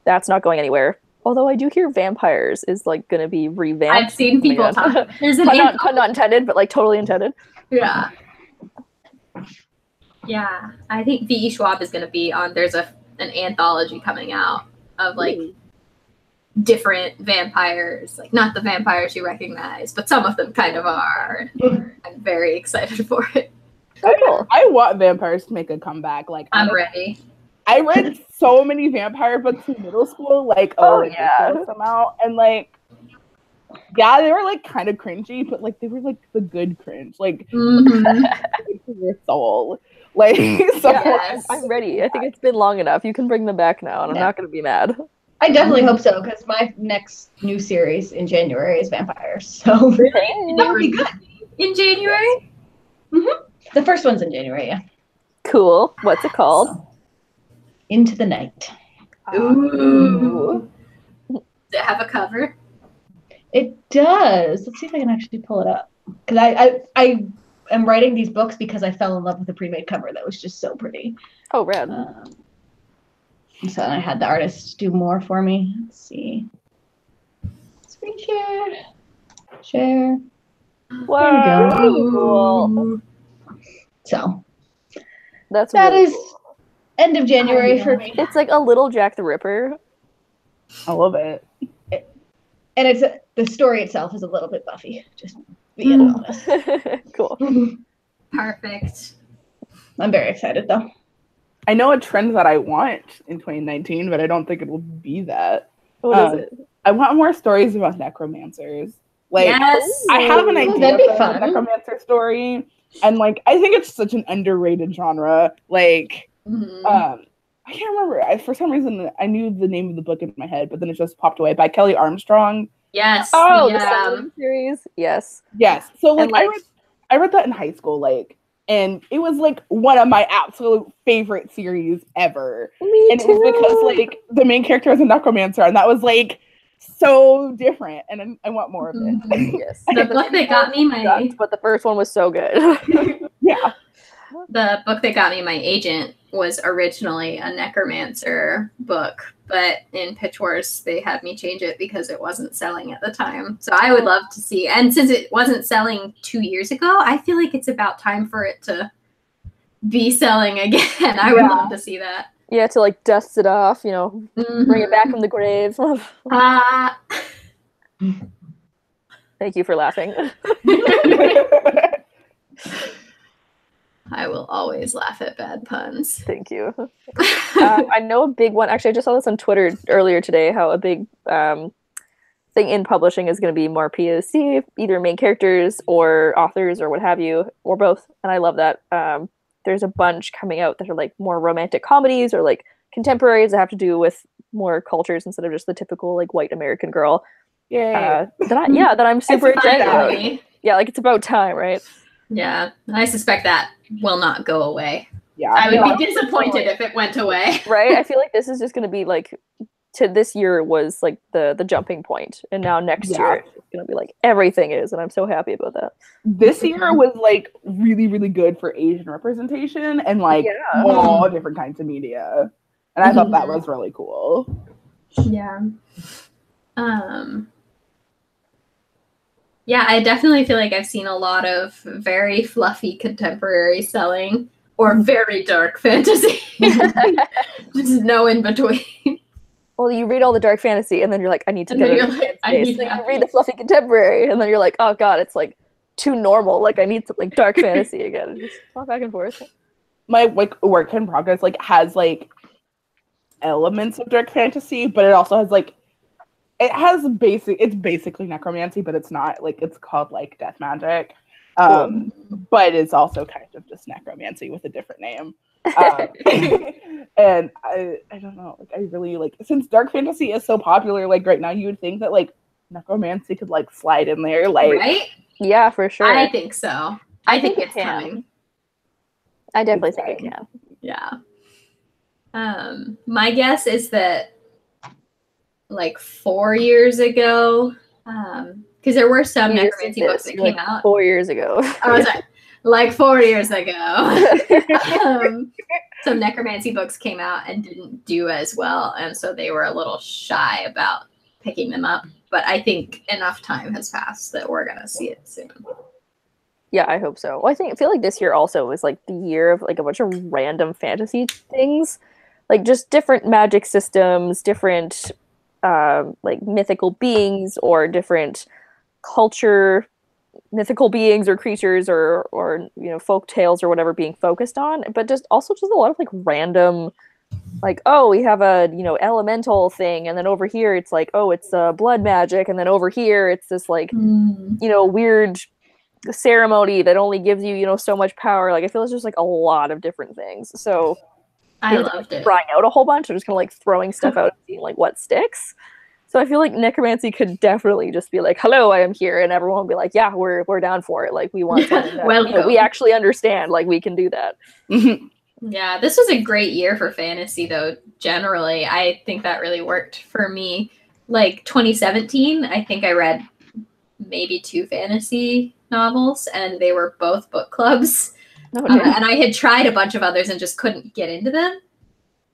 That's not going anywhere. Although I do hear vampires is like gonna be revamped. I've seen people talk. There's an pun not intended, but like totally intended. Yeah. Yeah. I think V.E. Schwab is gonna be on. There's an anthology coming out of like different vampires, like not the vampires you recognize, but some of them kind of are. I'm very excited for it. Cool. I want vampires to make a comeback. Like I'm ready. I read so many vampire books in middle school, like ridiculous amount, and like, yeah, they were like kind of cringy, but like they were like the good cringe, like good for your soul. Like, so Yes. I'm ready. I think it's been long enough. You can bring them back now, and I'm not gonna be mad. I definitely hope so, because my next new series in January is vampires. So that would be good. In January? The first one's in January, yeah. Cool. What's it called? Into the Night. Ooh. Does it have a cover? It does. Let's see if I can actually pull it up. Because I am writing these books because I fell in love with the pre-made cover that was just so pretty. Oh, rad. So I had the artist do more for me. Let's see. Screen share. Share. Wow. There we go. Cool. So That really is cool. End of January for me. It's like a little Jack the Ripper. I love it. And it's the story itself is a little bit Buffy. Just being honest. Cool. Perfect. I'm very excited though. I know a trend that I want in 2019, but I don't think it will be that. What is it? I want more stories about necromancers. Like, Yes. I have an idea that'd be for fun. a necromancer story, and like, I think it's such an underrated genre. Like, I can't remember. For some reason, I knew the name of the book in my head, but then it just popped away. By Kelly Armstrong. Yes. Oh, the Salem series. Yes. Yes. So like, like I read that in high school. Like. And it was like one of my absolute favorite series ever. Me and too. It was because like the main character is a necromancer, and that was like so different. And I want more of it. Yes. The book that got me But the first one was so good. Yeah. The book that got me my agent was originally a necromancer book, but in Pitch Wars they had me change it because it wasn't selling at the time. So I would love to see, and since it wasn't selling 2 years ago, I feel like it's about time for it to be selling again. I would love to see that. Yeah, to like dust it off, you know, bring it back from the grave. Thank you for laughing. I will always laugh at bad puns. Thank you. I know a big one. Actually, I just saw this on Twitter earlier today, how a big thing in publishing is going to be more POC, either main characters or authors or what have you, or both. And I love that. There's a bunch coming out that are like more romantic comedies or like contemporaries that have to do with more cultures instead of just the typical like white American girl. Yeah. That I'm super excited about. Finally. Yeah, like it's about time, right? Yeah, I suspect that will not go away. Yeah. I would be disappointed if it went away. Right? I feel like this is just going to be like, to this year was like the jumping point, and now next year it's going to be like everything is, and I'm so happy about that. This year was like really, really good for Asian representation and like all different kinds of media, and I thought that was really cool. Yeah. Yeah, I definitely feel like I've seen a lot of very fluffy contemporary selling or very dark fantasy. Just no in between. Well, you read all the dark fantasy, and then you're like, I need to get it. Like, I need then you read the fluffy contemporary, and then you're like, oh god, it's like too normal. Like I need something dark fantasy again. Just flop back and forth. My like work in progress like has like elements of dark fantasy, but it also has like it's basically necromancy, but it's not. Like it's called like death magic. But it's also kind of just necromancy with a different name. And I don't know, like I really like, since dark fantasy is so popular like right now, you would think that like necromancy could like slide in there, like right? Yeah, for sure. I think so. I think it's coming. I definitely think it can. Yeah. My guess is that like 4 years ago, because there were some necromancy books that came out 4 years ago. I was like 4 years ago. Some necromancy books came out and didn't do as well, and so they were a little shy about picking them up. But I think enough time has passed that we're gonna see it soon. Yeah, I hope so. Well, I feel like this year also was like the year of like a bunch of random fantasy things, like just different magic systems, different like mythical beings or different culture, mythical beings or creatures or you know, folk tales or whatever being focused on, but just also just a lot of like random, like, oh, we have a, you know, elemental thing, and then over here it's like, oh, it's blood magic, and then over here it's this like you know, weird ceremony that only gives you, you know, so much power. Like I feel it's just like a lot of different things. So I loved it. Trying out a whole bunch, or just kind of like throwing stuff out and seeing like what sticks. So I feel like necromancy could definitely just be like, hello, I am here, and everyone will be like, yeah, we're down for it. Like we want something that, you know, we actually understand. Like we can do that. Yeah, this was a great year for fantasy though. Generally, I think that really worked for me. Like 2017, I think I read maybe 2 fantasy novels, and they were both book clubs. And I had tried a bunch of others and just couldn't get into them.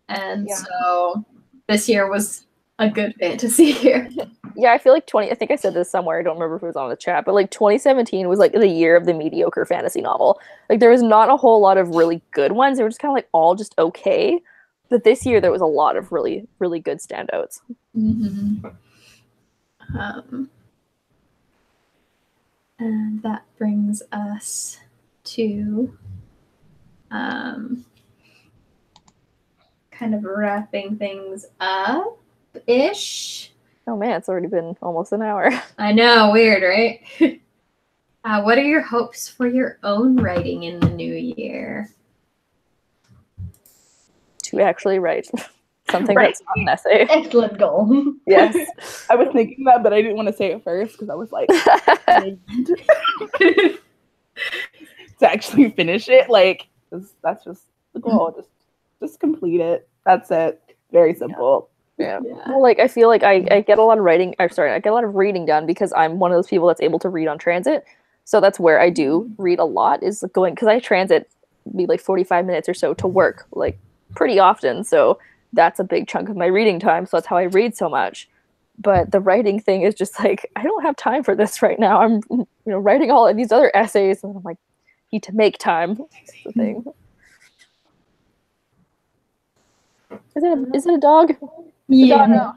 And so this year was a good fantasy year. Yeah, I feel like I think I said this somewhere, I don't remember if it was on the chat, but like 2017 was like the year of the mediocre fantasy novel. Like there was not a whole lot of really good ones. They were just kind of like all just okay. But this year there was a lot of really, really good standouts. And that brings us to kind of wrapping things up-ish. Oh man, it's already been almost an hour. I know, weird, right? What are your hopes for your own writing in the new year? To actually write something that's not an essay. Excellent goal. Yes. I was thinking that, but I didn't want to say it first because I was like, to actually finish it, like that's just the goal. Just complete it. That's it. Very simple. Yeah. Well, like I feel like I get a lot of writing. I get a lot of reading done because I'm one of those people that's able to read on transit. So that's where I do read a lot, is going, because I transit be like 45 minutes or so to work like pretty often. So that's a big chunk of my reading time. So that's how I read so much. But the writing thing is just like, I don't have time for this right now. I'm, you know, writing all of these other essays, and I'm like, need to make time. That's the thing. Is it a dog? Yeah.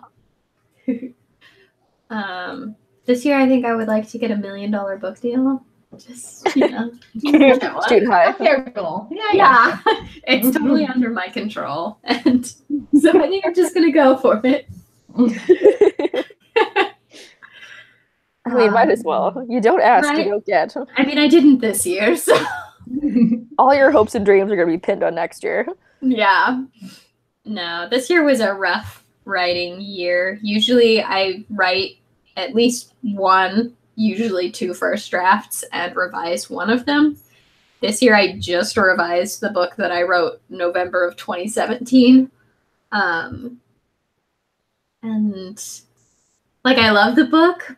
This year I think I would like to get $1 million book deal. Just, you know, shoot high. Fair goal. Yeah. It's totally under my control, and so I think I'm just gonna go for it. I mean, might as well. You don't ask, right? You don't get. I mean, I didn't this year, so all your hopes and dreams are gonna be pinned on next year. Yeah. No, this year was a rough writing year. Usually I write at least 1, usually 2 first drafts, and revise one of them. This year I just revised the book that I wrote November of 2017. And like, I love the book,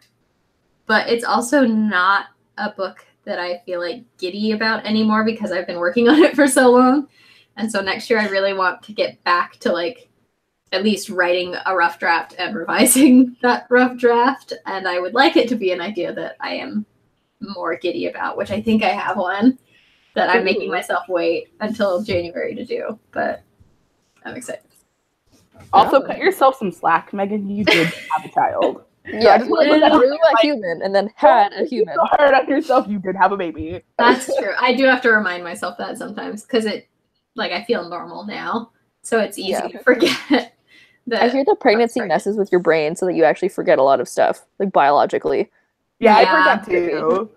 but it's also not a book that I feel like giddy about anymore because I've been working on it for so long. And so next year I really want to get back to like at least writing a rough draft and revising that rough draft. And I would like it to be an idea that I am more giddy about, which I think I have one that I'm making myself wait until January to do, but I'm excited. Also, cut yourself some slack, Megan. You did have a child. Yeah, I just like really a human and then had a human. So hard on yourself, you did have a baby. That's true. I do have to remind myself that sometimes because it, like, I feel normal now, so it's easy to forget. I hear the pregnancy messes with your brain so that you actually forget a lot of stuff, like biologically. Yeah, I forgot too.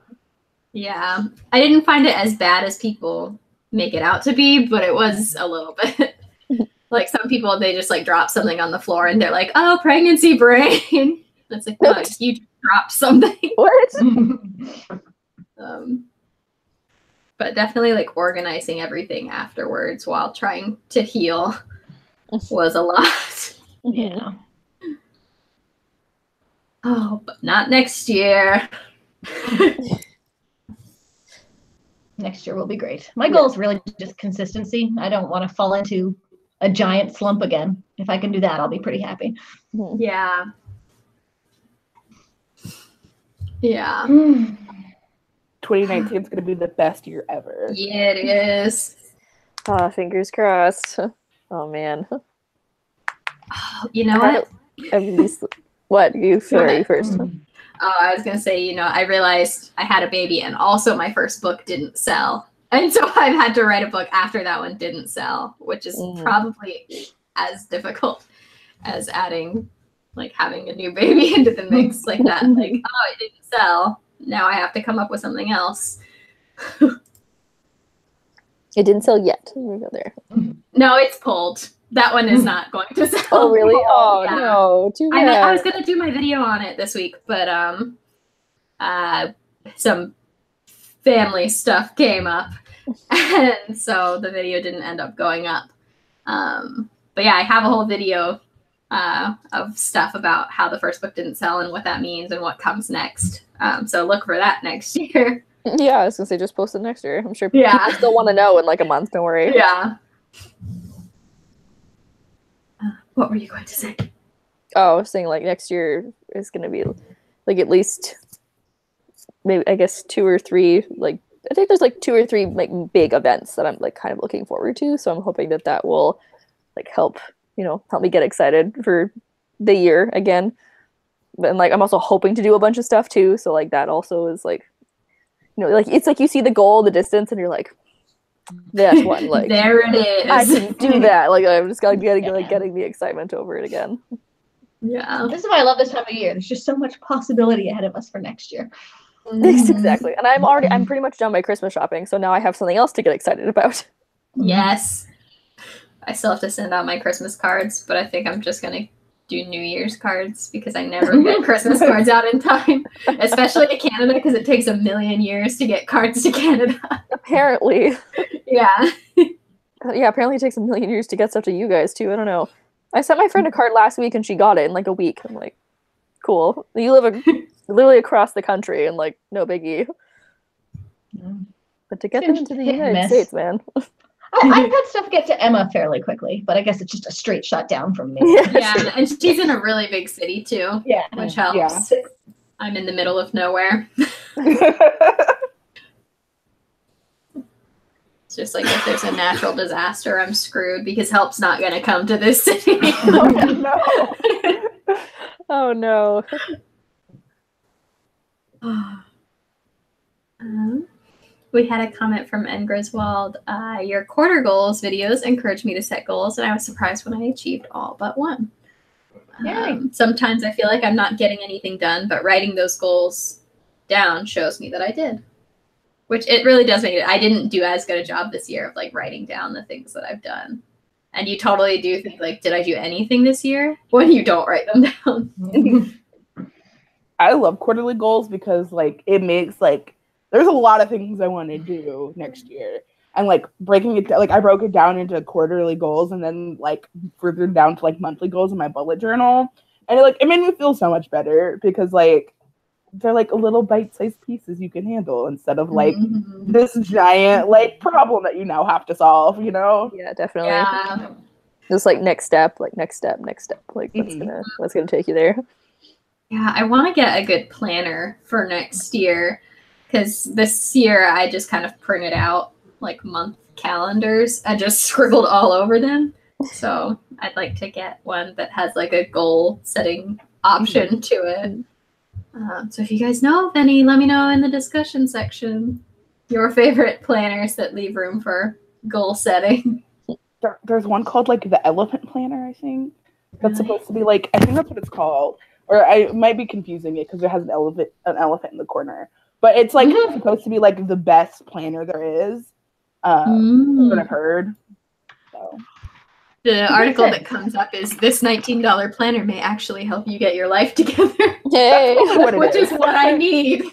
Yeah, I didn't find it as bad as people make it out to be, but it was a little bit. Like, some people, they just like drop something on the floor and they're like, "Oh, pregnancy brain." It's like, no, you dropped something. What? But definitely like organizing everything afterwards while trying to heal was a lot. Yeah. Oh, but not next year. Next year will be great. My goal is really just consistency. I don't want to fall into a giant slump again. If I can do that, I'll be pretty happy. Yeah. Yeah. 2019 is going to be the best year ever. Yeah, it is. Fingers crossed. Oh man. You know what? What? You sorry first. Oh, I was gonna say, I realized I had a baby, and also my first book didn't sell, and so I've had to write a book after that one didn't sell, which is probably as difficult as adding, like, having a new baby into the mix like that. Like, oh, it didn't sell. Now I have to come up with something else. It didn't sell yet. Let me go there. No, it's pulled. That one is not going to sell. Oh, really? Oh, yeah. No. Too bad. I was going to do my video on it this week, but some family stuff came up, and so the video didn't end up going up. But yeah, I have a whole video of stuff about how the first book didn't sell and what that means and what comes next. So look for that next year. Yeah, I was going to say just post it next year. I'm sure people still want to know in like a month. Don't worry. Yeah. What were you going to say? Oh, I was saying like next year is going to be like at least maybe I guess 2 or 3 like I think there's like 2 or 3 like big events that I'm like kind of looking forward to. So I'm hoping that will like help me get excited for the year again. And like I'm also hoping to do a bunch of stuff too. So like that also is like like it's like you see the goal in the distance and you're like, that's one. Like there it is. I can do that. Like I'm just getting the excitement over it again. Yeah. This is why I love this time of year. There's just so much possibility ahead of us for next year. Exactly. And I'm pretty much done my Christmas shopping, so now I have something else to get excited about. Yes. I still have to send out my Christmas cards, but I think I'm just gonna do New Year's cards because I never get Christmas cards out in time, especially to Canada because it takes 1,000,000 years to get cards to Canada. Apparently. Yeah. Yeah, apparently it takes 1,000,000 years to get stuff to you guys too. I don't know. I sent my friend a card last week and she got it in like a week. I'm like, cool. You live literally across the country and like no biggie. But to get them into the United States, man. I've had stuff get to Emma fairly quickly, but I guess it's just a straight shot down from me. Yeah, and she's in a really big city too. Yeah. Which helps. Yeah. I'm in the middle of nowhere. It's just like if there's a natural disaster, I'm screwed because help's not going to come to this city. Oh, no. Oh, no. We had a comment from N. Griswold. Your quarter goals videos encouraged me to set goals, and I was surprised when I achieved all but one. Sometimes I feel like I'm not getting anything done, but writing those goals down shows me that I did. Which it really does make it. I didn't do as good a job this year of like writing down the things that I've done. And you totally do think like, did I do anything this year? When you don't write them down. I love quarterly goals because like it makes like there's a lot of things I want to do next year. And like breaking it like I broke it down into quarterly goals and then like further down to like monthly goals in my bullet journal. And it made me feel so much better because like they're like little bite-sized pieces you can handle instead of like this giant like problem that you now have to solve, Yeah, definitely. Yeah. Just like next step. Like that's gonna take you there. Yeah, I want to get a good planner for next year because this year I just kind of printed out like month calendars. I just scribbled all over them. So I'd like to get one that has like a goal setting option to it. So if you guys know of any, let me know in the discussion section. Your favorite planners that leave room for goal setting. There's one called like the Elephant Planner, I think. That's supposed to be like, I think that's what it's called. Or I might be confusing it because it has an elephant in the corner. But it's like supposed to be like the best planner there is. That's what I've heard. So. The article that comes up is this $19 planner may actually help you get your life together. Yay! Which is what I need.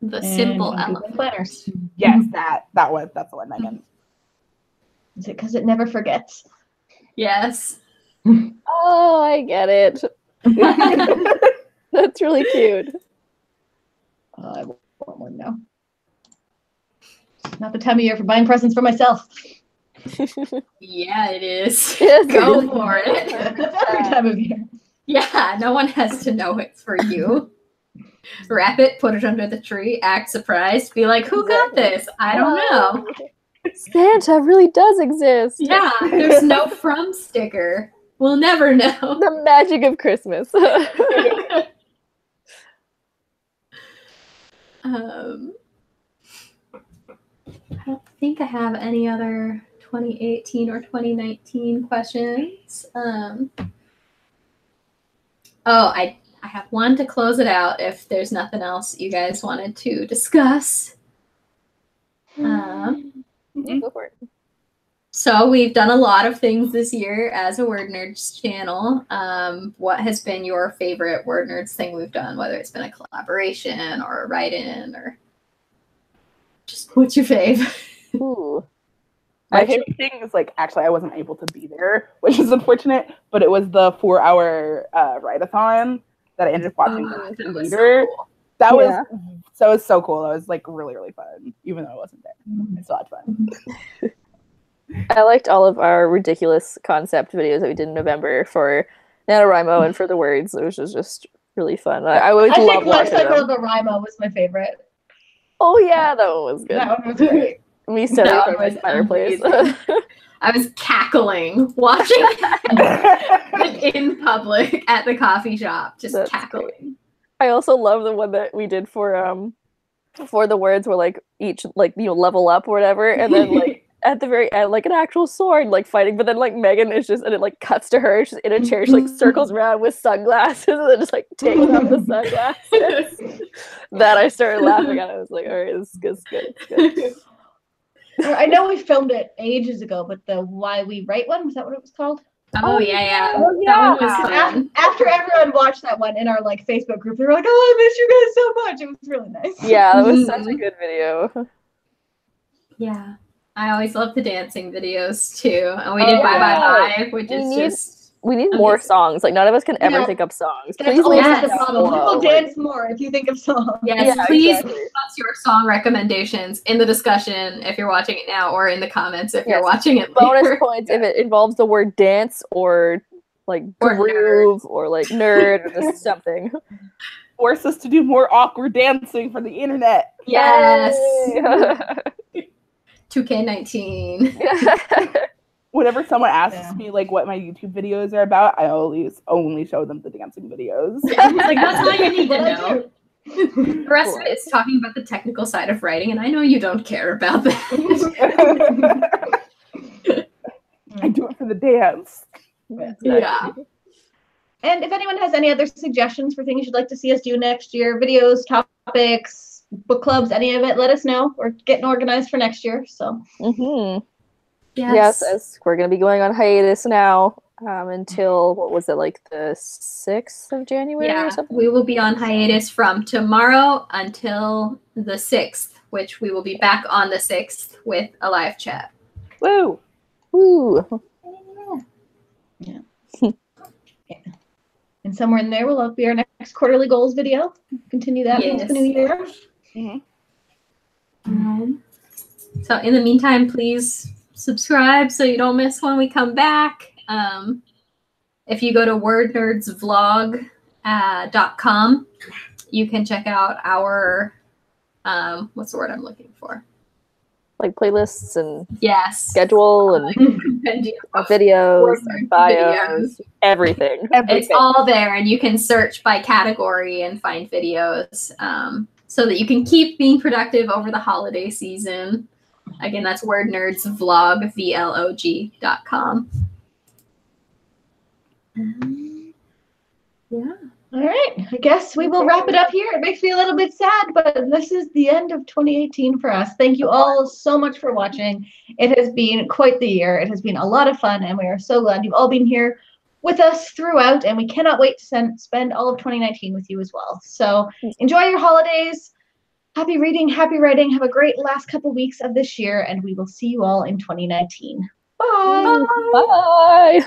The simple elephant planners. Yes, that's the one, Megan. Is it because it never forgets? Yes. Oh, I get it. That's really cute. I want one now. Not the time of year for buying presents for myself. Yeah, it is. Yes. Go for it. It's every time of year. Yeah, no one has to know it's for you. Wrap it, put it under the tree, act surprised, be like, who got this? I don't know. Santa really does exist. Yeah, there's no from sticker. We'll never know. The magic of Christmas. I don't think I have any other 2018 or 2019 questions. I have one to close it out if there's nothing else you guys wanted to discuss. Go for it. So we've done a lot of things this year as a WordNerds channel. What has been your favorite WordNerds thing we've done, whether it's been a collaboration or a write-in or just what's your fave? Ooh. My favorite thing is actually I wasn't able to be there, which is unfortunate, but it was the 4-hour write-a-thon that I ended up watching later. That was so cool. It was really, really fun, even though I wasn't there. It's a lot of fun. I liked all of our ridiculous concept videos that we did in November for NaNoWriMo and for the words. It was just really fun. I always love watching them. Life Cycle of Orimo was my favorite. Oh yeah, that one was good. That one was great. Me studying from my fireplace. I was cackling watching it in public at the coffee shop, just That's cackling. Great. I also love the one that we did for the words were each level up or whatever, and then at the very end an actual sword fighting, but then Megan is just, and it cuts to her, she's in a chair, she circles around with sunglasses and then just takes off the sunglasses. That I started laughing at. I was like, all right, this is good. It's good. I know we filmed it ages ago, but the Why We Write one, was that what it was called? Oh yeah. Oh, yeah. That one was fun. After everyone watched that one in our Facebook group, they were like, "Oh, I miss you guys so much." It was really nice. Yeah, that was such a good video. Yeah, I always love the dancing videos too, and we did Bye Bye Bye, which is just. We need more songs. None of us can ever think up songs. That's please always leave the problem. People dance more if you think of songs. Yes, please give us your song recommendations in the discussion if you're watching it now, or in the comments if you're watching it later. Bonus points if it involves the word dance or groove or nerd or just something. Force us to do more awkward dancing for the internet. Yes. 2K19. Whenever someone asks me what my YouTube videos are about, I always only show them the dancing videos. That's all you need to know. The rest of it is talking about the technical side of writing, and I know you don't care about that. I do it for the dance. Yeah. And if anyone has any other suggestions for things you'd like to see us do next year, videos, topics, book clubs, any of it, let us know. We're getting organized for next year. So. Mm-hmm. Yes, as we're going to be going on hiatus now until, what was it, the 6th of January or something? We will be on hiatus from tomorrow until the 6th, which we will be back on the 6th with a live chat. Woo! Woo! Yeah. And somewhere in there will be our next quarterly goals video. Continue that into the new year. Mm-hmm. So in the meantime, please subscribe so you don't miss when we come back. If you go to wordnerdsvlog.com, you can check out our what's the word I'm looking for? Playlists and schedule and videos, bios, everything. It's all there, and you can search by category and find videos so that you can keep being productive over the holiday season. Again, that's WordNerdsVlog, VLOG.com. Yeah. All right. I guess we will wrap it up here. It makes me a little bit sad, but this is the end of 2018 for us. Thank you all so much for watching. It has been quite the year. It has been a lot of fun, and we are so glad you've all been here with us throughout, and we cannot wait to spend all of 2019 with you as well. So enjoy your holidays. Happy reading, happy writing. Have a great last couple weeks of this year, and we will see you all in 2019. Bye. Bye.